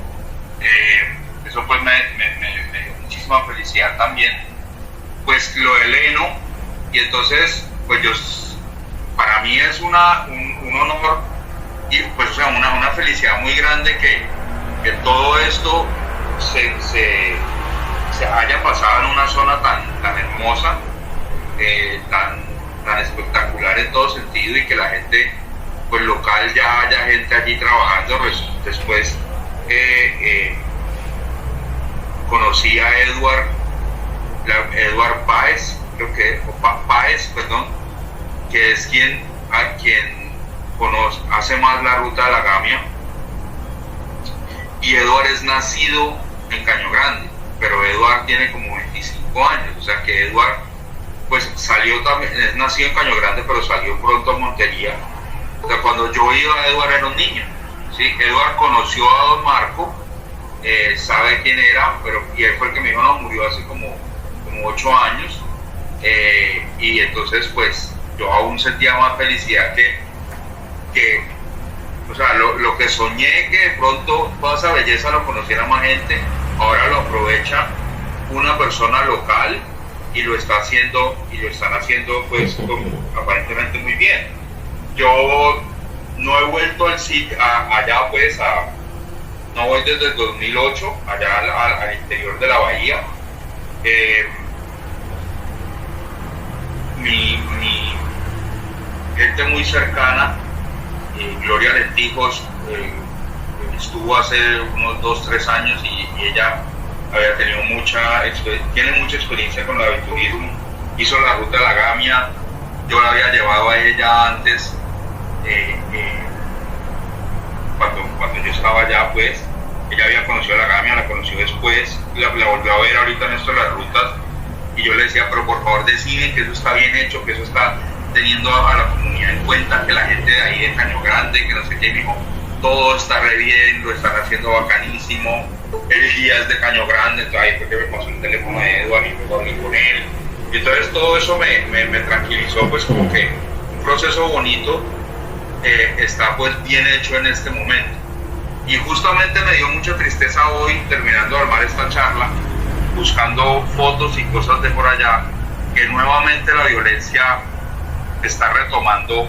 Eso pues me dio muchísima felicidad también, pues lo del heno. Y entonces pues para mí es un honor y pues, o sea, una felicidad muy grande que todo esto se haya pasado en una zona tan hermosa, tan espectacular en todo sentido, y que la gente pues local ya haya gente allí trabajando. Después conocí a Edward Páez, creo que, Páez, perdón, que es quien hace más la ruta de la Gamia. Y Edward es nacido en Caño Grande, pero Edward tiene como 25 años, o sea que Edward pues salió también, es nacido en Caño Grande, pero salió pronto a Montería. O sea, cuando yo iba, Edward era un niño, ¿sí? Edward conoció a don Marco, sabe quién era, y él fue el que me dijo, no, murió hace como 8 años, y entonces pues yo aún sentía más felicidad que o sea, lo que soñé, que de pronto toda esa belleza lo conociera más gente, ahora lo aprovecha una persona local y lo están haciendo pues aparentemente muy bien. Yo no he vuelto allá pues no voy desde el 2008 allá al interior de la bahía. Mi gente muy cercana, Gloria Lentijos, estuvo hace unos 2-3 años y ella había tenido tiene mucha experiencia con el aventurismo, hizo la ruta de la Gamia. Yo la había llevado a ella antes, cuando yo estaba allá, pues ella había conocido la Gamia, la conoció después, la volvió a ver ahorita en esto de las rutas, y yo le decía, pero por favor deciden que eso está bien hecho, que eso está teniendo a la comunidad en cuenta, que la gente de ahí de Caño Grande, que no sé qué, dijo, todo está re bien, lo están haciendo bacanísimo, el guía es de Caño Grande. Entonces ahí fue que me pasó el teléfono de Eduardo y me dormí con él, y entonces todo eso me tranquilizó, pues como que un proceso bonito está pues bien hecho en este momento. Y justamente me dio mucha tristeza hoy, terminando de armar esta charla, buscando fotos y cosas de por allá, que nuevamente la violencia está retomando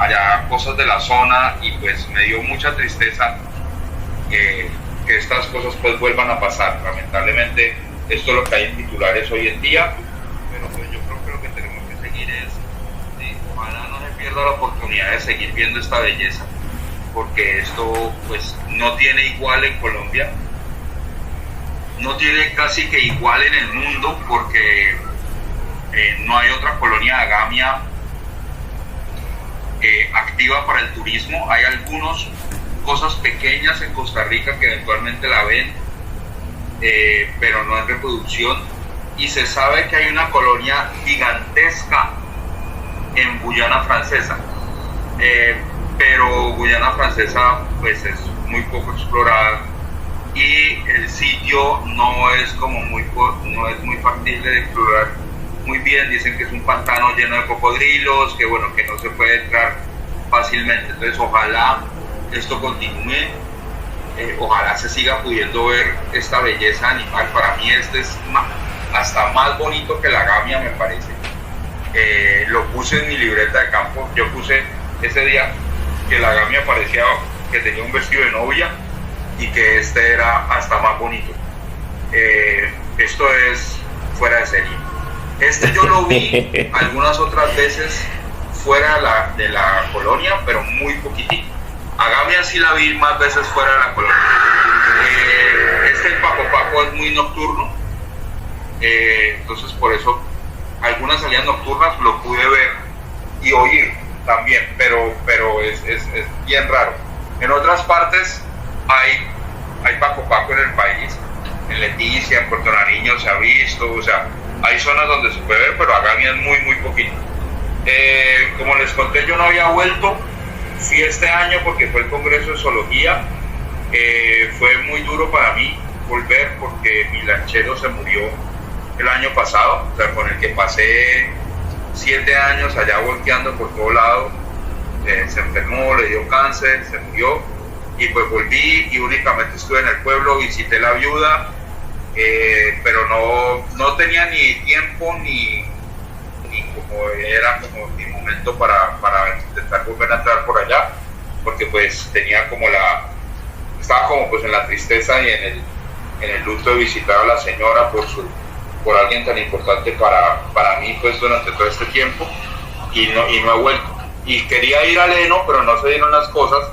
allá cosas de la zona, y pues me dio mucha tristeza que que estas cosas pues vuelvan a pasar. Lamentablemente esto es lo que hay en titulares hoy en día, pero pues yo creo que lo que tenemos que seguir es, sí, ojalá no se pierda la oportunidad de seguir viendo esta belleza, porque esto pues no tiene igual en Colombia, no tiene casi que igual en el mundo, porque no hay otra colonia de agamia activa para el turismo. Hay algunas cosas pequeñas en Costa Rica que eventualmente la ven, pero no en reproducción, y se sabe que hay una colonia gigantesca en Guyana Francesa, pero Guyana Francesa pues es muy poco explorada y el sitio no es muy factible de explorar muy bien. Dicen que es un pantano lleno de cocodrilos, que bueno, que no se puede entrar fácilmente. Entonces ojalá esto continúe, ojalá se siga pudiendo ver esta belleza animal. Para mí este es hasta más bonito que la agamia, me parece. Lo puse en mi libreta de campo. Yo puse ese día que la agamia parecía que tenía un vestido de novia y que este era hasta más bonito. Esto es fuera de serie. Este yo lo vi algunas otras veces fuera de la colonia, pero muy poquitito. Agamia sí la vi más veces fuera de la colonia. El Paco Paco es muy nocturno, entonces por eso algunas salidas nocturnas lo pude ver y oír también, pero es bien raro. En otras partes hay Paco Paco en el país, en Leticia, en Puerto Nariño se ha visto, o sea, hay zonas donde se puede ver, pero agamia es muy poquito. Como les conté, yo no había vuelto, fui este año porque fue el Congreso de Zoología. Fue muy duro para mí volver porque mi lanchero se murió el año pasado, o sea, con el que pasé 7 años allá volteando por todo lado. Se enfermó, le dio cáncer, se murió, y pues volví y únicamente estuve en el pueblo, visité la viuda, pero no tenía ni tiempo ni como era como mi momento para intentar volver a entrar por allá, porque pues tenía como estaba como pues en la tristeza y en el luto de visitar a la señora por alguien tan importante para mí pues durante todo este tiempo, y no he vuelto. Y quería ir a Leno, pero no se dieron las cosas,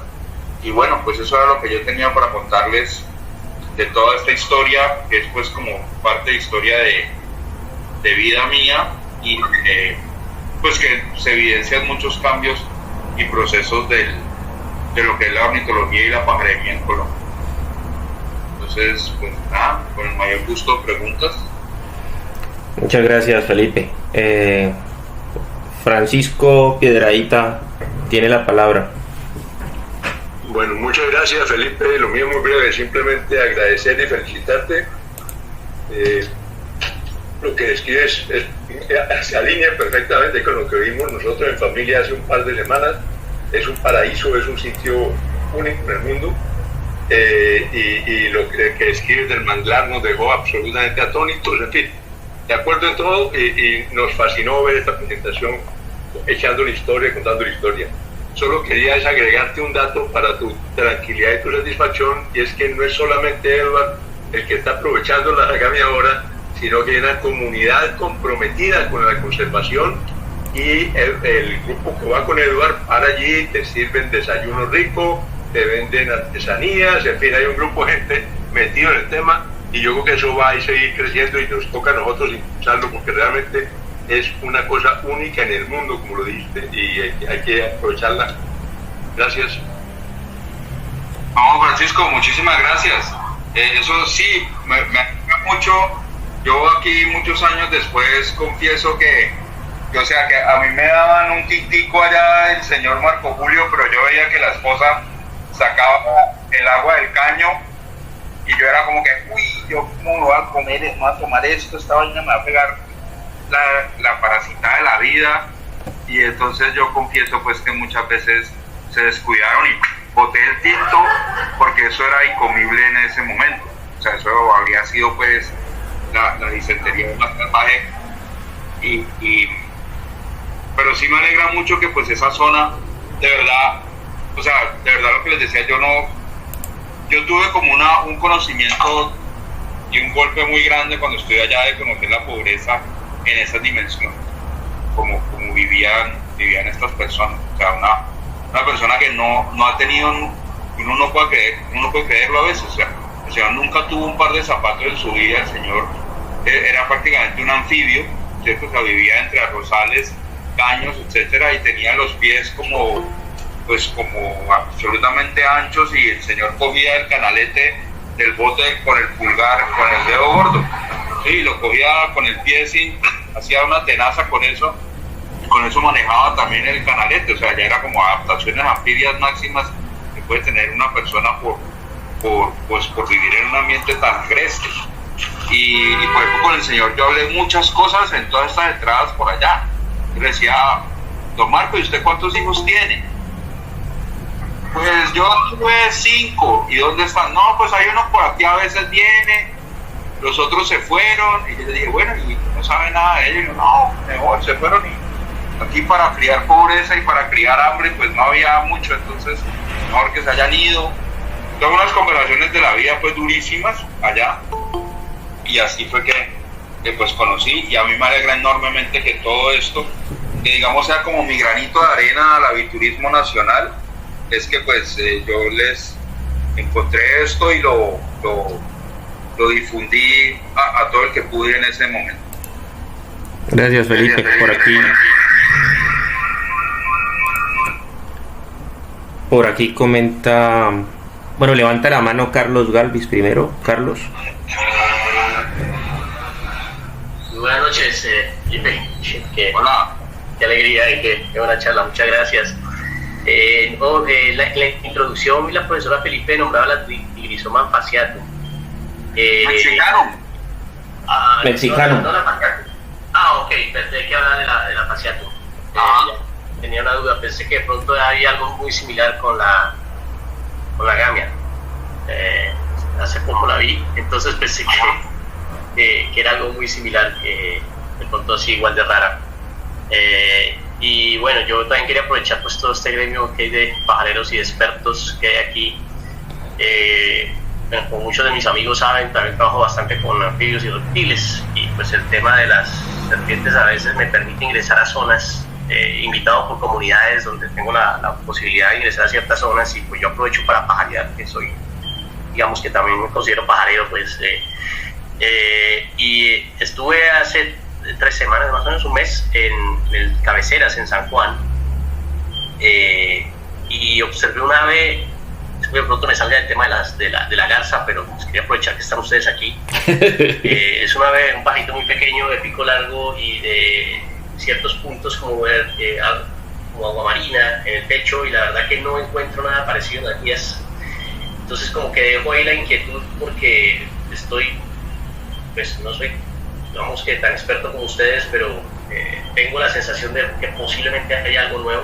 y bueno, pues eso era lo que yo tenía para contarles de toda esta historia, que es pues como parte de historia de vida mía, y pues que se evidencian muchos cambios y procesos de lo que es la ornitología y la pajarería en Colombia. Entonces, pues nada, con el mayor gusto, preguntas. Muchas gracias, Felipe. Francisco Piedradita tiene la palabra. Bueno, muchas gracias, Felipe. Lo mío muy breve, simplemente agradecer y felicitarte. Lo que describes se alinea perfectamente con lo que vimos nosotros en familia hace un par de semanas. Es un paraíso, es un sitio único en el mundo, y lo que describes del manglar nos dejó absolutamente atónitos. En fin, de acuerdo en todo, y nos fascinó ver esta presentación echando la historia, contando la historia. Solo quería agregarte un dato para tu tranquilidad y tu satisfacción, y es que no es solamente Edward el que está aprovechando la agamia ahora, sino que hay una comunidad comprometida con la conservación, y el grupo que va con Edward para allí, te sirven desayuno rico, te venden artesanías, en fin, hay un grupo de gente metido en el tema, y yo creo que eso va a seguir creciendo y nos toca a nosotros impulsarlo, porque realmente es una cosa única en el mundo, como lo dijiste, y hay que aprovecharla. Gracias. No, Francisco, muchísimas gracias. Eso sí, me alegra mucho. Yo aquí muchos años después confieso que o sea, que a mí me daban un tintico allá el señor Marco Julio, pero yo veía que la esposa sacaba el agua del caño y yo era como que, uy, yo cómo me voy a comer, me voy a tomar esto, esta vaina me va a pegar la parasita de la vida. Y entonces yo confieso pues que muchas veces se descuidaron y boté el tinto porque eso era incomible en ese momento. O sea, eso habría sido pues la disentería más salvaje. Pero sí me alegra mucho que pues esa zona, de verdad, o sea, de verdad lo que les decía, yo yo tuve como un conocimiento y un golpe muy grande cuando estuve allá de conocer la pobreza en esa dimensión, como vivían estas personas. O sea, una persona que no ha tenido, uno no puede creerlo a veces. O sea, el Señor nunca tuvo un par de zapatos en su vida. El Señor era prácticamente un anfibio, ¿cierto? O sea, vivía entre arrozales, caños, etcétera, y tenía los pies como absolutamente anchos, y el Señor cogía el canalete del bote con el pulgar, con el dedo gordo, sí, lo cogía con el pie, sí, hacía una tenaza con eso, y con eso manejaba también el canalete. O sea, ya era como adaptaciones anfibias máximas que puede tener una persona por vivir en un ambiente tan agreste. Y por ejemplo, con el Señor yo hablé muchas cosas en todas estas entradas por allá. Yo le decía: don Marco, ¿y usted cuántos hijos tiene? Pues yo tuve 5. ¿Y dónde están? No, pues hay uno por aquí, a veces viene, los otros se fueron. Y yo le dije: bueno, ¿y no sabe nada de ellos? Y yo: no, mejor se fueron, y aquí para criar pobreza y para criar hambre pues no había mucho, entonces mejor que se hayan ido. Tuve unas conversaciones de la vida pues durísimas allá, y así fue que pues conocí, y a mí me alegra enormemente que todo esto, que digamos sea como mi granito de arena al aviturismo nacional, es que pues yo les encontré esto y lo difundí a todo el que pude en ese momento. Gracias, Felipe. Por aquí comenta, bueno, levanta la mano Carlos Galvis primero. Carlos. Buenas noches, Felipe. Hola. Qué alegría y qué buena charla, muchas gracias. La introducción, la profesora Felipe nombraba la triglicoma fasciatum. Mexicano. Mexicano. No, ok, pensé que hablaba de la fasciatum. Tenía una duda, pensé que de pronto había algo muy similar con la gamia. Hace poco la vi, entonces pensé que era algo muy similar, de pronto así igual de rara. Y bueno, yo también quería aprovechar pues todo este gremio que hay de pajareros y de expertos que hay aquí. Bueno, como muchos de mis amigos saben, también trabajo bastante con anfibios y reptiles, y pues el tema de las serpientes a veces me permite ingresar a zonas, invitado por comunidades donde tengo la posibilidad de ingresar a ciertas zonas, y pues yo aprovecho para pajarear, que soy, digamos que también me considero pajarero, pues. Y estuve hace 3 semanas, más o menos un mes, en el Cabeceras, en San Juan, y observé un ave. De pronto me salga el tema de la garza, pero pues quería aprovechar que están ustedes aquí. Es un ave, un pajarito muy pequeño, de pico largo y de ciertos puntos como agua marina en el pecho, y la verdad que no encuentro nada parecido en las guías. Entonces como que dejo ahí la inquietud, porque pues no soy, digamos que tan experto como ustedes, pero tengo la sensación de que posiblemente haya algo nuevo.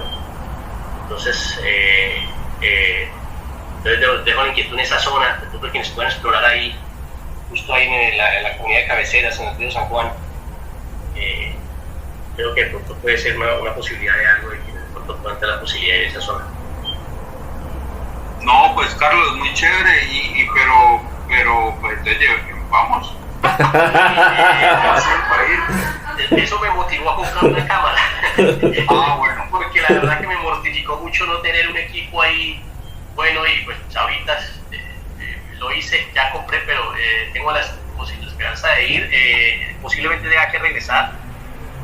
Entonces dejo la inquietud en esa zona, de todos quienes puedan explorar ahí, justo ahí en la comunidad de Cabeceras, en el río San Juan. Creo que de pronto puede ser una posibilidad de algo, y que de pronto puedan tener la posibilidad de esa zona. No, pues Carlos, muy chévere, pero pues vamos. Eso me motivó a comprar una cámara. Bueno. Porque la verdad que me mortificó mucho no tener un equipo ahí bueno, y pues ahorita lo hice, ya compré, pero tengo la esperanza de ir. Posiblemente tenga que regresar.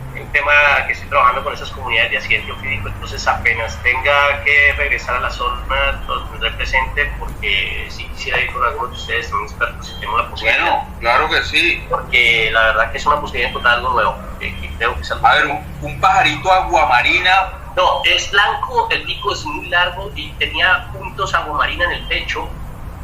Un tema que estoy trabajando con esas comunidades de accidente ofídico, entonces apenas tenga que regresar a la zona lo tendré presente, porque si quisiera ir con algunos de ustedes, también expertos, si tengo la posibilidad. Bueno, claro que sí. Porque la verdad que es una posibilidad de encontrar algo nuevo. Creo que es algo. A ver, un pajarito aguamarina. No, es blanco, el pico es muy largo y tenía puntos aguamarina en el pecho,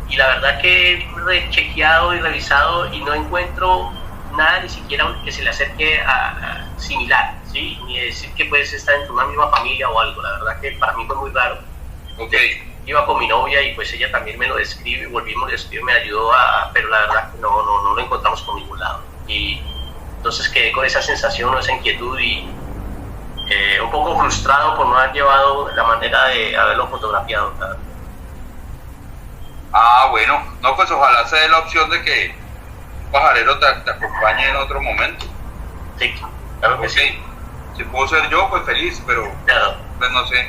y la verdad que he chequeado y revisado y no encuentro nada ni siquiera que se le acerque a similar, ¿sí? Ni decir que puedes estar en una misma familia o algo. La verdad que para mí fue muy raro. Okay. Iba con mi novia y pues ella también me lo describe, volvimos a describir, me ayudó pero la verdad que no lo encontramos por ningún lado. Y entonces quedé con esa sensación, esa inquietud, y un poco frustrado por no haber llevado la manera de haberlo fotografiado. Ah, bueno, no, pues ojalá se dé la opción de que un pajarero te acompañe en otro momento. Sí, claro que sí. Si puedo ser yo, pues feliz, pero Claro. pues no sé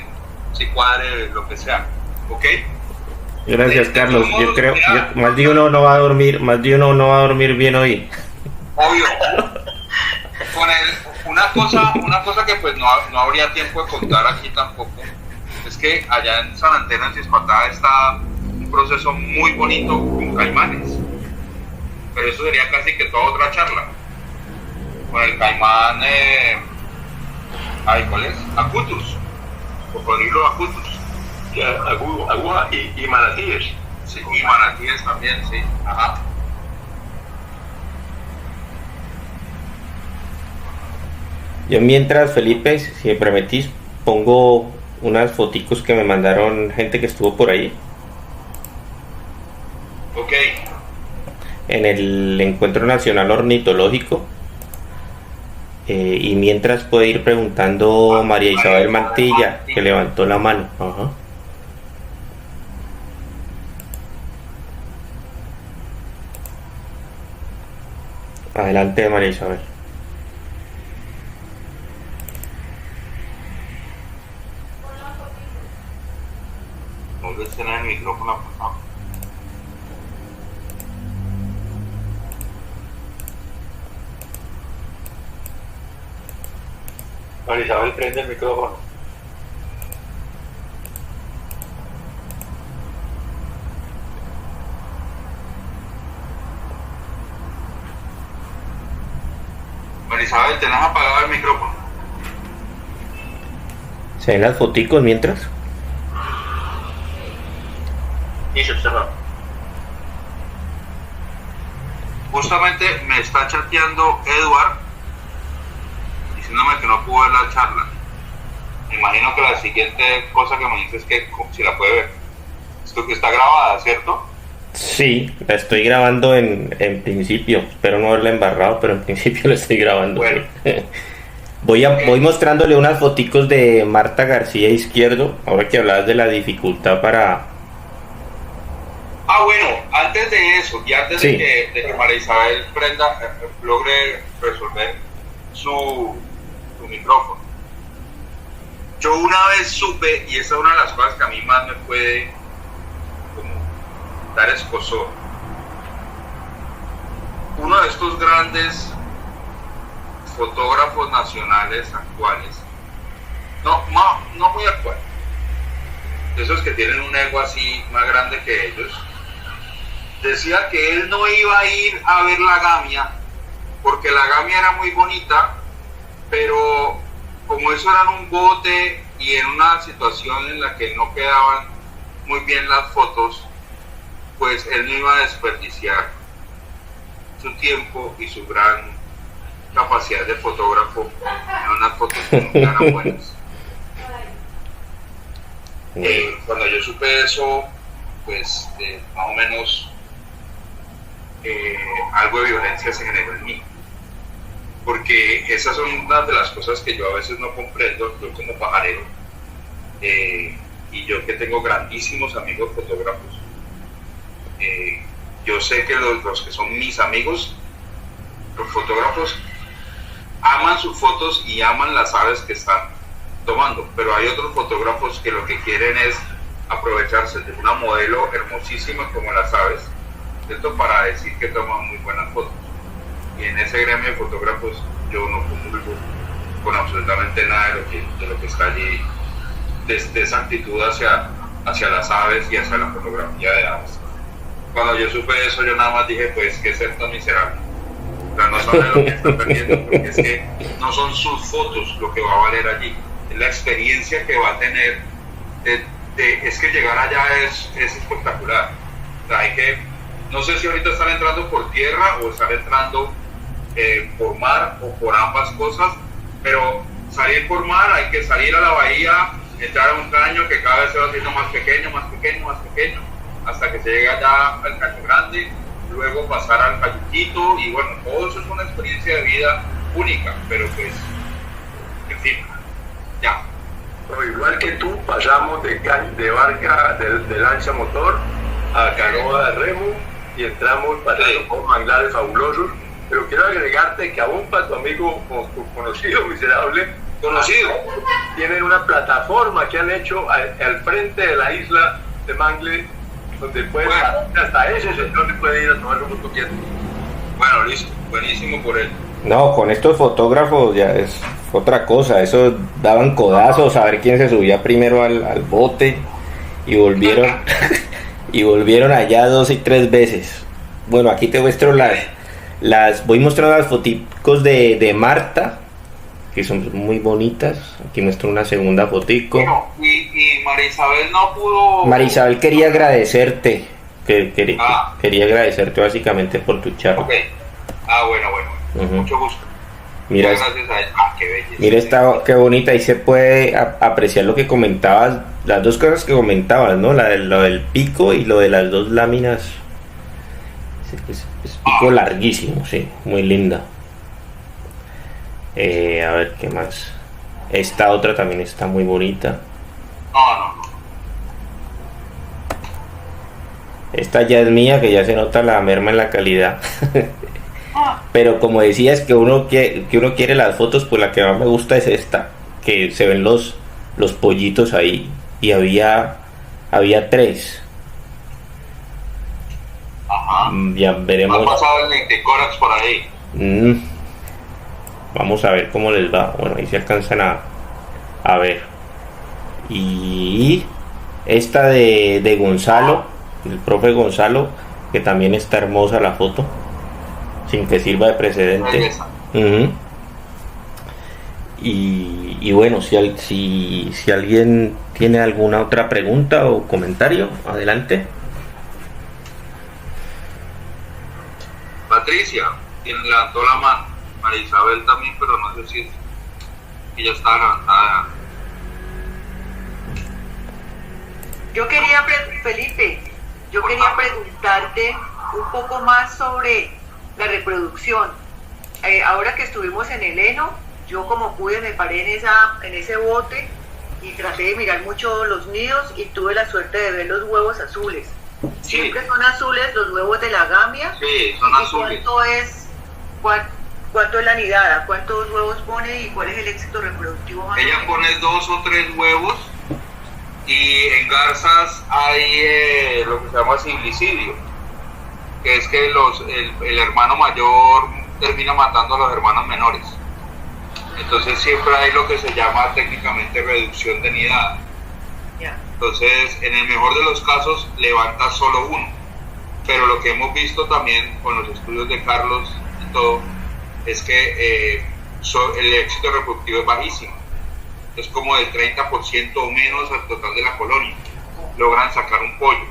si cuadre lo que sea. ¿Ok? Gracias, Carlos. Yo creo que más de uno no va a dormir bien hoy. Obvio. Una cosa que pues no habría tiempo de contar aquí tampoco, es que allá en San Antero, en Cispatá, está un proceso muy bonito con caimanes. Pero eso sería casi que toda otra charla. Con el caimán, ¿cuál es? Acutus. Cocodrilo acutus. Aguja y manatíes. Sí, y manatíes también, sí. Ajá. Yo mientras, Felipe, si me permitís, pongo unas foticos que me mandaron gente que estuvo por ahí Ok. en el Encuentro Nacional Ornitológico. Y mientras puede ir preguntando María Isabel Mantilla, que levantó la mano. Ajá. Adelante, María Isabel. No le en el micrófono apagado. María Isabel, prende el micrófono. María Isabel, tenés apagado el micrófono. ¿Se ven las foticos mientras? Sí, se observa. Justamente me está chateando Edward diciéndome que no pudo ver la charla. Me imagino que la siguiente cosa que me dice es que si la puede ver. Esto que está grabada, ¿cierto? Sí, la estoy grabando en principio. Espero no haberla embarrado, pero en principio la estoy grabando. Bueno. Voy mostrándole unas foticos de Marta García Izquierdo, ahora que hablabas de la dificultad para... Ah, bueno, antes de eso, y antes Sí. de que María Isabel logre resolver su micrófono. Yo una vez supe, y esa es una de las cosas que a mí más me puede como dar escozor. Uno de estos grandes fotógrafos nacionales actuales, no muy actuales, esos que tienen un ego así más grande que ellos, decía que él no iba a ir a ver la gamia porque la gamia era muy bonita, pero como eso era en un bote y en una situación en la que no quedaban muy bien las fotos, pues él no iba a desperdiciar su tiempo y su gran capacidad de fotógrafo en unas fotos que no quedaran buenas. Cuando yo supe eso, pues más o menos algo de violencia se generó en mí, porque esas son una de las cosas que yo a veces no comprendo, yo como pajarero, y yo que tengo grandísimos amigos fotógrafos, yo sé que los que son mis amigos, los fotógrafos, aman sus fotos y aman las aves que están tomando, pero hay otros fotógrafos que lo que quieren es aprovecharse de una modelo hermosísima como las aves, ¿cierto? Para decir que toman muy buenas fotos. Y en ese gremio de fotógrafos yo no comulgo con absolutamente nada de lo que está allí, de esa actitud hacia las aves y hacia la fotografía de aves. Cuando yo supe eso, yo nada más dije, pues, qué ser tan miserable. O sea, no sabe lo que está perdiendo, porque es que no son sus fotos lo que va a valer allí, es la experiencia que va a tener. Es que llegar allá es espectacular. O sea, hay que, no sé si ahorita están entrando por tierra o están entrando por mar o por ambas cosas, pero salir por mar, hay que salir a la bahía, entrar a un caño que cada vez se va haciendo más pequeño, más pequeño, más pequeño, hasta que se llega ya al caño grande, luego pasar al cayuquito, y bueno, todo eso es una experiencia de vida única, pero pues, en fin, ya. Pero igual que tú, pasamos de barca, de lancha motor, a canoa de remo y entramos pasando por manglares fabulosos. Pero quiero agregarte que aún para tu amigo o tu conocido miserable, tienen una plataforma que han hecho al frente de la isla de Mangle, donde puedes hasta ese sector te puede ir a tomar un fotoquieto. Bueno, listo, buenísimo por él. No, con estos fotógrafos ya es otra cosa. Eso daban codazos a ver quién se subía primero al bote y volvieron y volvieron allá 2 y 3 veces. Bueno, aquí te muestro voy mostrando las foticos de Marta, que son muy bonitas. Aquí muestro una segunda fotico. Bueno, y María Isabel no pudo... María Isabel quería agradecerte, quería agradecerte básicamente por tu charla. Ok. Bueno. Mucho gusto. Mira, Gracias a él. Qué belleza. Mira qué bonita, ahí se puede apreciar lo que comentabas, las dos cosas que comentabas, ¿no? Lo del pico y lo de las 2 láminas. Es pico larguísimo, sí, muy linda. A ver, ¿qué más? Esta otra también está muy bonita. No. Esta ya es mía, que ya se nota la merma en la calidad. Pero como decías que uno quiere las fotos, pues la que más me gusta es esta, que se ven los pollitos ahí, y había 3. Ajá. Ya veremos. Ha pasado el Nicticorax por ahí. Vamos a ver cómo les va. Bueno, ahí se alcanzan a ver. Y esta de Gonzalo, el profe Gonzalo, que también está hermosa la foto, sin que sirva de precedente. Y bueno, si alguien tiene alguna otra pregunta o comentario, adelante. Patricia, quien levantó la mano. María Isabel también, pero no sé si es que ya está levantada. Felipe, yo quería preguntarte un poco más sobre la reproducción. Ahora que estuvimos en el heno, yo como pude me paré en ese bote y traté de mirar mucho los nidos y tuve la suerte de ver los huevos azules. Sí. Siempre son azules los huevos de la gamia. Sí, son azules. ¿Cuánto es la nidada? ¿Cuántos huevos pone y cuál es el éxito reproductivo más? Ella pone 2 o 3 huevos, y en garzas hay lo que se llama ciblicidio, que es que el hermano mayor termina matando a los hermanos menores. Entonces siempre hay lo que se llama técnicamente reducción de nidada. Entonces, en el mejor de los casos, levanta solo uno. Pero lo que hemos visto también con los estudios de Carlos y todo, es que el éxito reproductivo es bajísimo. Es como del 30% o menos al total de la colonia. Logran sacar un pollo.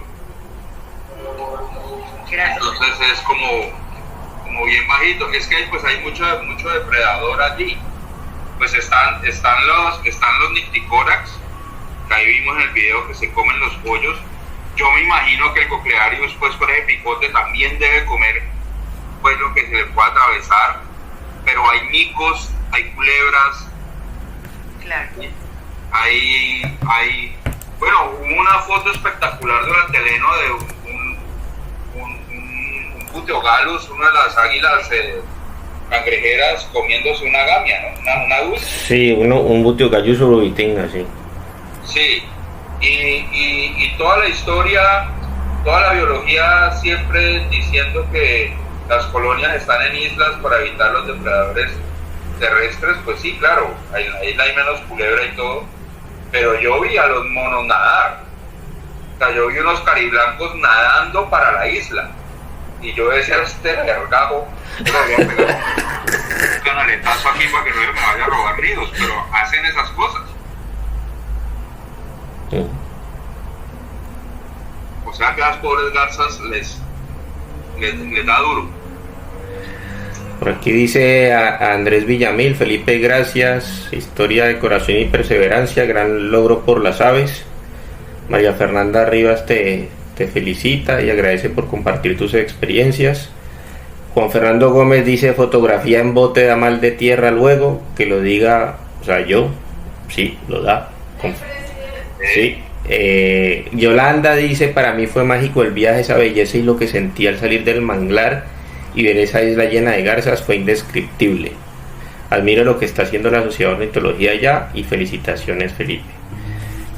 Entonces es como bien bajito. Es que pues hay mucho depredador allí. Pues están los Nicticorax, que ahí vimos en el video que se comen los pollos. Yo me imagino que el Coclearius, pues por ese picote también debe comer pues lo que se le pueda atravesar, pero hay micos, hay culebras. Claro. Bueno, hubo una foto espectacular durante el heno de un Buteogalus, una de las águilas cangrejeras, comiéndose una gamia, ¿no? Una dulce. Sí, un Buteogallus urubitinga, sí. Sí, y toda la historia, toda la biología siempre diciendo que las colonias están en islas para evitar los depredadores terrestres, pues sí, claro, ahí hay menos culebra y todo, pero yo vi a los monos nadar. O sea, yo vi unos cariblancos nadando para la isla, y yo decía, vergajo, yo le voy a pegar un canaletazo aquí para que no me vaya a robar nidos, pero hacen esas cosas. Sí. O sea que a las pobres garzas les da duro. Por aquí dice a Andrés Villamil: Felipe, gracias, historia de corazón y perseverancia, gran logro por las aves. María Fernanda Rivas te felicita y agradece por compartir tus experiencias. Juan Fernando Gómez dice: fotografía en bote da mal de tierra luego, que lo diga, o sea, yo, sí, lo da. Sí, Yolanda dice, para mí fue mágico el viaje, esa belleza y lo que sentí al salir del manglar y ver esa isla llena de garzas fue indescriptible. Admiro lo que está haciendo la Sociedad de Ornitología allá y felicitaciones, Felipe.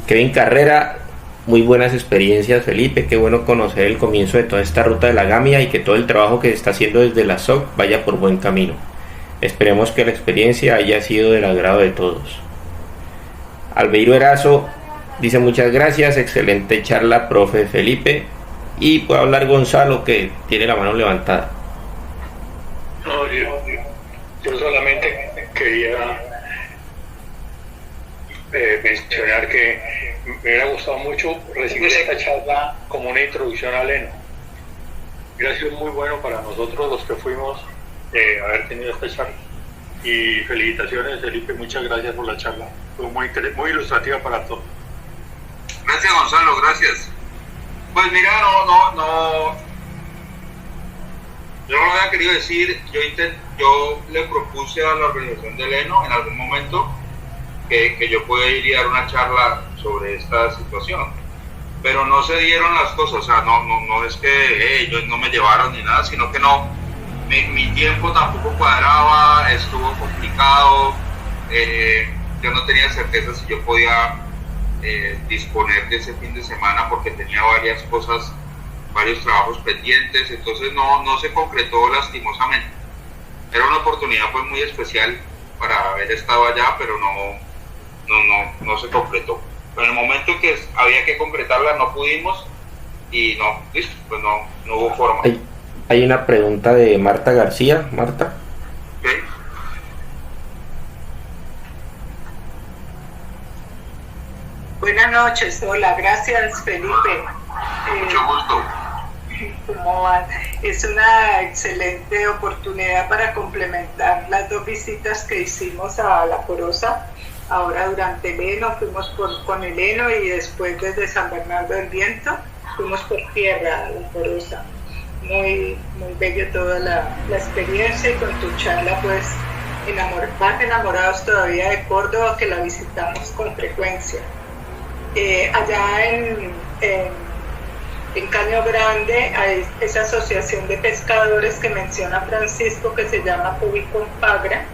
Kevin Carrera, muy buenas experiencias, Felipe, qué bueno conocer el comienzo de toda esta ruta de la gamia y que todo el trabajo que se está haciendo desde la SOC vaya por buen camino. Esperemos que la experiencia haya sido del agrado de todos. Albeiro Erazo dice muchas gracias, excelente charla, profe Felipe. Y puede hablar Gonzalo, que tiene la mano levantada. No, yo solamente quería mencionar que me hubiera gustado mucho recibir esta charla como una introducción al heno. Hubiera sido muy bueno para nosotros los que fuimos haber tenido esta charla. Y felicitaciones, Felipe, muchas gracias por la charla. Fue muy ilustrativa para todos. Gracias, Gonzalo, gracias. Pues mira, yo no lo había querido decir. Yo le propuse a la organización del heno en algún momento que yo pueda ir y dar una charla sobre esta situación, pero no se dieron las cosas. O sea, no es que ellos no me llevaron ni nada, sino que mi tiempo tampoco cuadraba, estuvo complicado, yo no tenía certeza si yo podía disponer de ese fin de semana porque tenía varias cosas, varios trabajos pendientes, entonces no se concretó lastimosamente. Era una oportunidad pues muy especial para haber estado allá, pero no se concretó. Pero en el momento en que había que concretarla no pudimos y pues no hubo forma. Hay una pregunta de Marta García. Marta. ¿Okay? Buenas noches, hola, gracias Felipe. Mucho gusto. ¿Cómo van? Es una excelente oportunidad para complementar las dos visitas que hicimos a La Corosa. Ahora durante el heno fuimos con el heno y después desde San Bernardo del Viento fuimos por tierra a La Corosa. Muy bello toda la experiencia y con tu charla pues más enamorados todavía de Córdoba, que la visitamos con frecuencia. Allá en Caño Grande hay esa asociación de pescadores que menciona Francisco que se llama Pubiconpagra.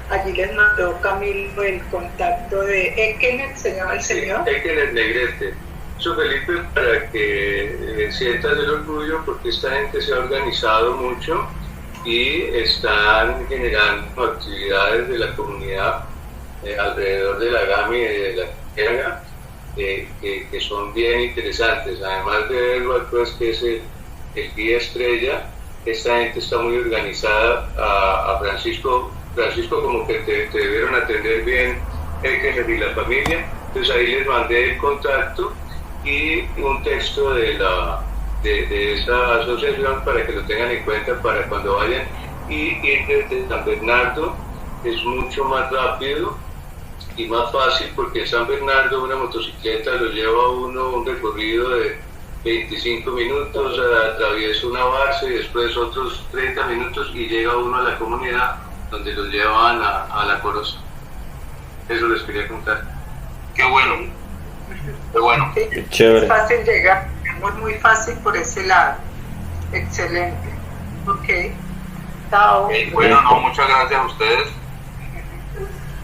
Allí les mandó Camilo el contacto de Ekenet, se llama el señor. Ekenet Negrete. Eso, Felipe, para que sientas el orgullo, porque esta gente se ha organizado mucho y están generando actividades de la comunidad alrededor de la GAMI y de la Jerga, que son bien interesantes. Además de verlo, pues, que es el guía estrella, esta gente está muy organizada. A Francisco como que te debieron atender bien, Ekenet y la familia. Entonces ahí les mandé el contacto y un texto de esa asociación para que lo tengan en cuenta para cuando vayan. Y ir desde San Bernardo es mucho más rápido y más fácil, porque en San Bernardo una motocicleta lo lleva a uno un recorrido de 25 minutos, atraviesa una base y después otros 30 minutos y llega uno a la comunidad donde los llevan a La Corosa. Eso les quería contar. Qué bueno. Qué bueno. Sí, Chévere. es fácil llegar, es muy fácil por ese lado. Excelente. Ok. Chao. Bueno, muchas gracias a ustedes.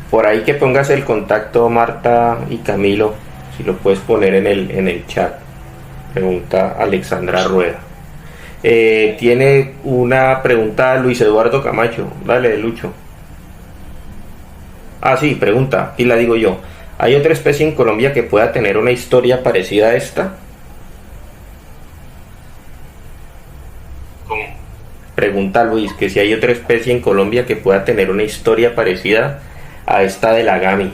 Por ahí que pongas el contacto, Marta y Camilo, si lo puedes poner en el chat. Pregunta Alexandra Rueda. Tiene una pregunta Luis Eduardo Camacho. Dale, Lucho. Sí, pregunta, y la digo yo. ¿Hay otra especie en Colombia que pueda tener una historia parecida a esta? ¿Cómo? Pregunta Luis, que si hay otra especie en Colombia que pueda tener una historia parecida a esta de la gami.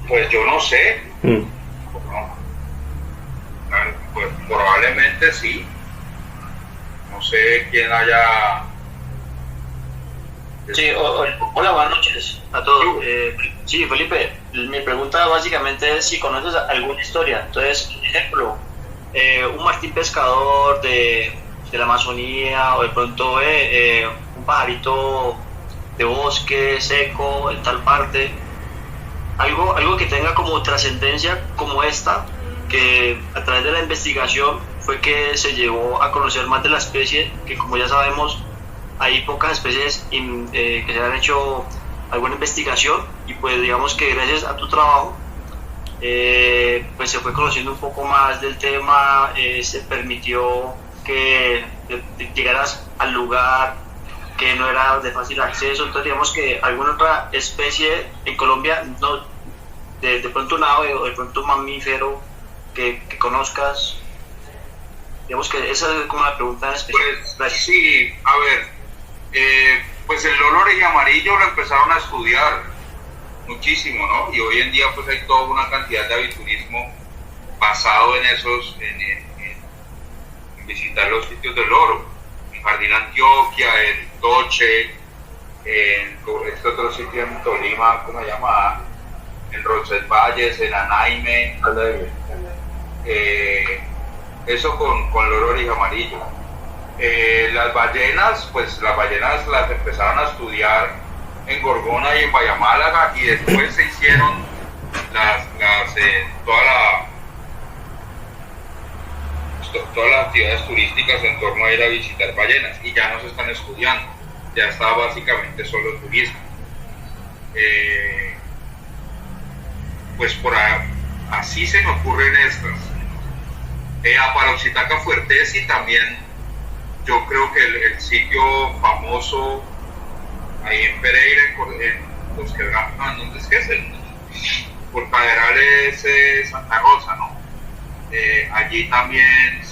Pues yo no sé. Pues probablemente sí. No sé quién haya... Sí, hola, buenas noches a todos. Sí, Felipe, mi pregunta básicamente es si conoces alguna historia. Entonces, por ejemplo, un martín pescador de la Amazonía, o de pronto un pajarito de bosque seco en tal parte, algo que tenga como trascendencia como esta, que a través de la investigación fue que se llevó a conocer más de la especie, que como ya sabemos hay pocas especies que se han hecho alguna investigación, y pues digamos que gracias a tu trabajo pues se fue conociendo un poco más del tema, se permitió que llegaras al lugar que no era de fácil acceso. Entonces digamos que alguna otra especie en Colombia, no, de pronto un ave o de pronto un mamífero que conozcas, digamos que esa es como la pregunta en especial. Pues, sí, a ver, pues el loro amarillo lo empezaron a estudiar muchísimo, ¿no? Y hoy en día pues hay toda una cantidad de aviturismo basado en esos, en visitar los sitios del loro, en Jardín Antioquia, en Toche, en este otro sitio en Tolima, ¿cómo se llama? En Roncesvalles, en Anaime. Eso con loro y amarillo. Las ballenas, pues las ballenas las empezaron a estudiar en Gorgona y en Vallamálaga, y después se hicieron todas las actividades turísticas en torno a ir a visitar ballenas, y ya no se están estudiando, ya está básicamente solo turismo. Pues por ahí, así se me ocurren estas. A Paroxitaca Fuertesi también, yo creo que el sitio famoso ahí en Pereira, en Los Quebrados, ¿dónde es que es? Por Caderales, Santa Rosa, ¿no? Allí también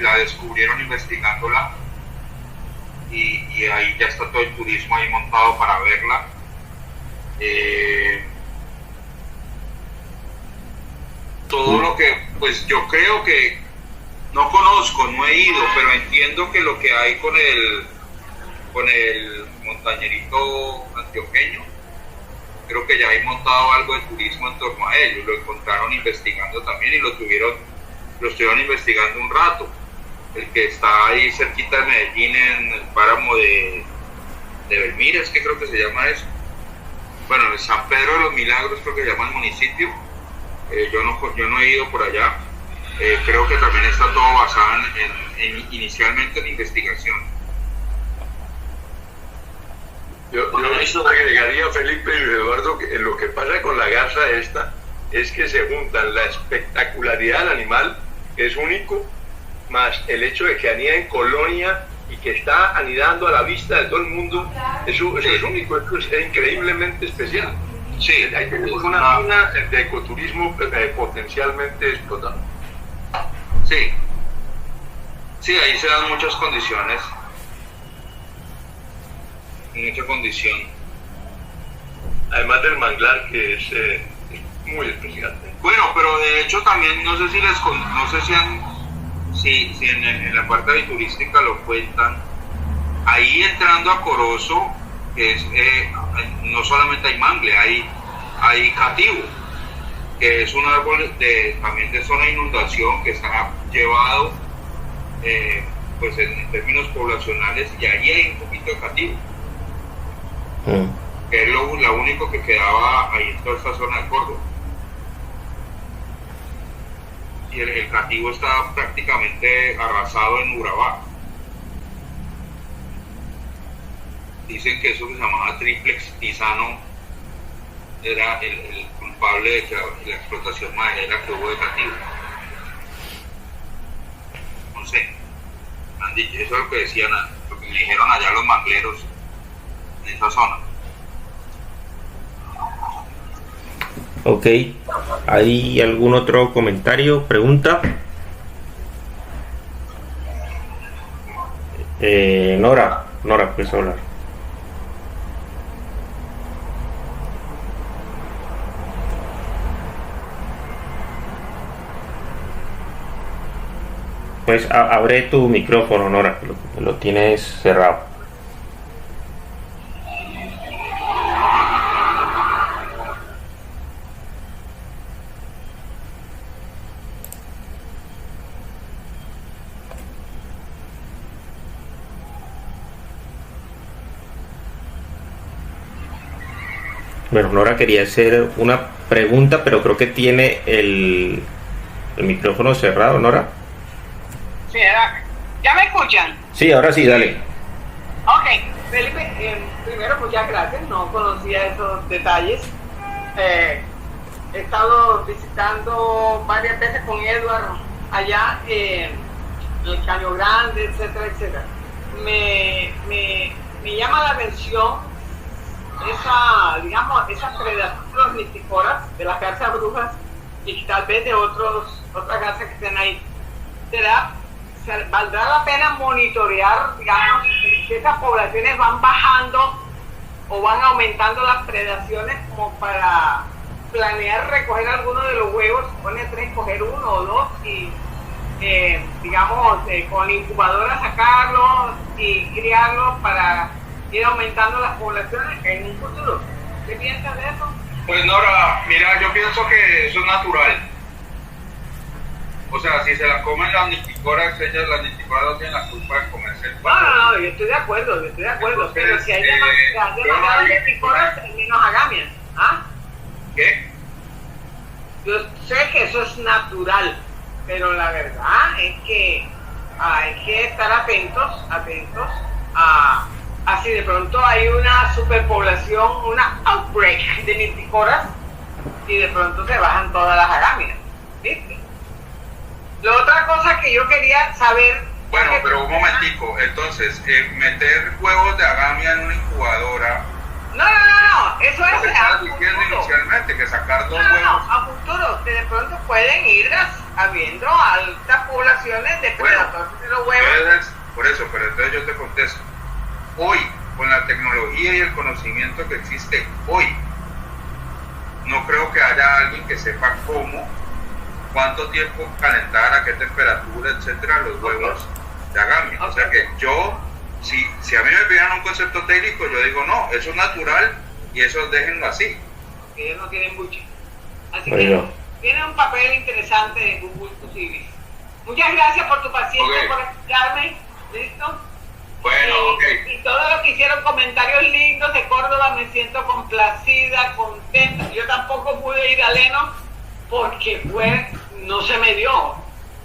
la descubrieron investigándola, y ahí ya está todo el turismo ahí montado para verla. Todo lo que, pues yo creo que no conozco, no he ido, pero entiendo que lo que hay con el montañerito antioqueño, creo que ya hay montado algo de turismo en torno a ellos. Lo encontraron investigando también, y lo estuvieron investigando un rato. El que está ahí cerquita de Medellín, en el páramo de Belmira, que creo que se llama eso. Bueno, en San Pedro de los Milagros creo que se llama el municipio. Yo no he ido por allá. Creo que también está todo basado inicialmente en investigación. Yo agregaría, Felipe y Eduardo, que lo que pasa con la garza esta es que se juntan la espectacularidad del animal, que es único, más el hecho de que anida en colonia y que está anidando a la vista de todo el mundo. Eso es único, eso es increíblemente especial. Sí, hay una mina de ecoturismo potencialmente explotada. Sí, ahí se dan muchas condiciones. Mucha condición. Además del manglar, que es muy especial. Bueno, pero de hecho también, no sé si en la parte turística lo cuentan. Ahí entrando a Corozo, no solamente hay mangle, hay cativo, que es un árbol también de zona de inundación, que está llevado pues en términos poblacionales, y ahí hay un poquito de cativo, que es lo único que quedaba ahí en toda esta zona de Córdoba. Y el cativo está prácticamente arrasado en Urabá. Dicen que eso que se llamaba triplex tisano era el culpable de que la explotación maderera que hubo de cativo. No sé, eso es lo que decían, lo que me dijeron allá los mangleros en esa zona. Ok, ¿hay algún otro comentario, pregunta? Nora, puedes hablar. Pues abre tu micrófono, Nora, que lo tienes cerrado. Bueno, Nora quería hacer una pregunta, pero creo que tiene el micrófono cerrado, Nora. Sí, ¿ya me escuchan? Sí, ahora sí, dale. Ok, Felipe, primero muchas gracias, no conocía esos detalles. He estado visitando varias veces con Edward allá en el Caño Grande, etcétera, etcétera. Me llama la atención esas predaciones nisticoras de las garzas brujas y tal vez de otras garzas que estén ahí. ¿Valdrá la pena monitorear, digamos, que esas poblaciones van bajando o van aumentando las predaciones como para planear recoger alguno de los huevos, pone 3, coger 1 o 2 y con incubadora sacarlos y criarlos para ir aumentando las poblaciones en un futuro? ¿Qué piensas de eso? Pues Nora, mira, yo pienso que eso es natural. O sea, si se la comen las nisticoras, las nisticoras no tienen la culpa de comerse el pato. No, yo estoy de acuerdo, entonces, pero si hay demasiadas nisticoras, hay menos agamias. ¿Ah? ¿Qué? Yo sé que eso es natural, pero la verdad es que hay que estar atentos a si de pronto hay una superpoblación, una outbreak de nisticoras y de pronto se bajan todas las agamias. ¿Viste? La otra cosa que yo quería saber... Bueno, pero un momentico, entonces, meter huevos de agamia en una incubadora... No, eso es... Lo que estabas diciendo inicialmente, que sacar 2 huevos... No, a futuro, que de pronto pueden ir habiendo altas poblaciones de predadores de los huevos. Por eso, pero entonces yo te contesto. Hoy, con la tecnología y el conocimiento que existe hoy, no creo que haya alguien que sepa cómo, cuánto tiempo calentar, a qué temperatura, etcétera, los huevos de agamia. O sea que yo, si a mí me pidieran un concepto técnico, yo digo no, eso es natural y eso déjenlo así. Ellos no tienen mucho. Así que tiene un papel interesante en Google Civis. Muchas gracias por tu paciencia, por escucharme. ¿Listo? Bueno, y todos los que hicieron comentarios lindos de Córdoba, me siento complacida, contenta. Yo tampoco pude ir a Leno porque no se me dio.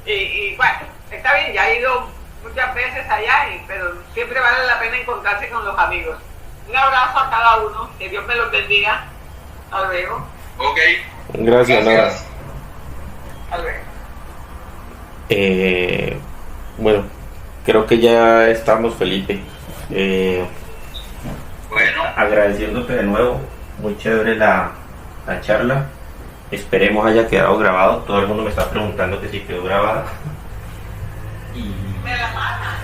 Y bueno, está bien, ya he ido muchas veces allá, pero siempre vale la pena encontrarse con los amigos. Un abrazo a cada uno, que Dios me los bendiga. Hasta luego. Ok. Gracias, Nora. Hasta luego. Bueno, creo que ya estamos, Felipe. Bueno. Agradeciéndote de nuevo, muy chévere la charla. Esperemos haya quedado grabado. Todo el mundo me está preguntando que si quedó grabada. Y me la mata.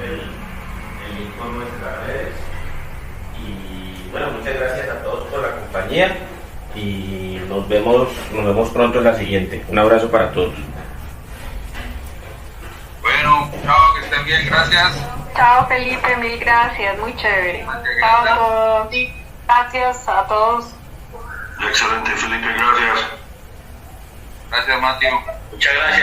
el link por nuestras redes. Y bueno, muchas gracias a todos por la compañía. Y nos vemos pronto en la siguiente. Un abrazo para todos. Bueno, chao, que estén bien, gracias. Chao Felipe, mil gracias, muy chévere. Chao a todos. Gracias a todos. Excelente, Felipe, gracias. Gracias, Mateo. Muchas gracias.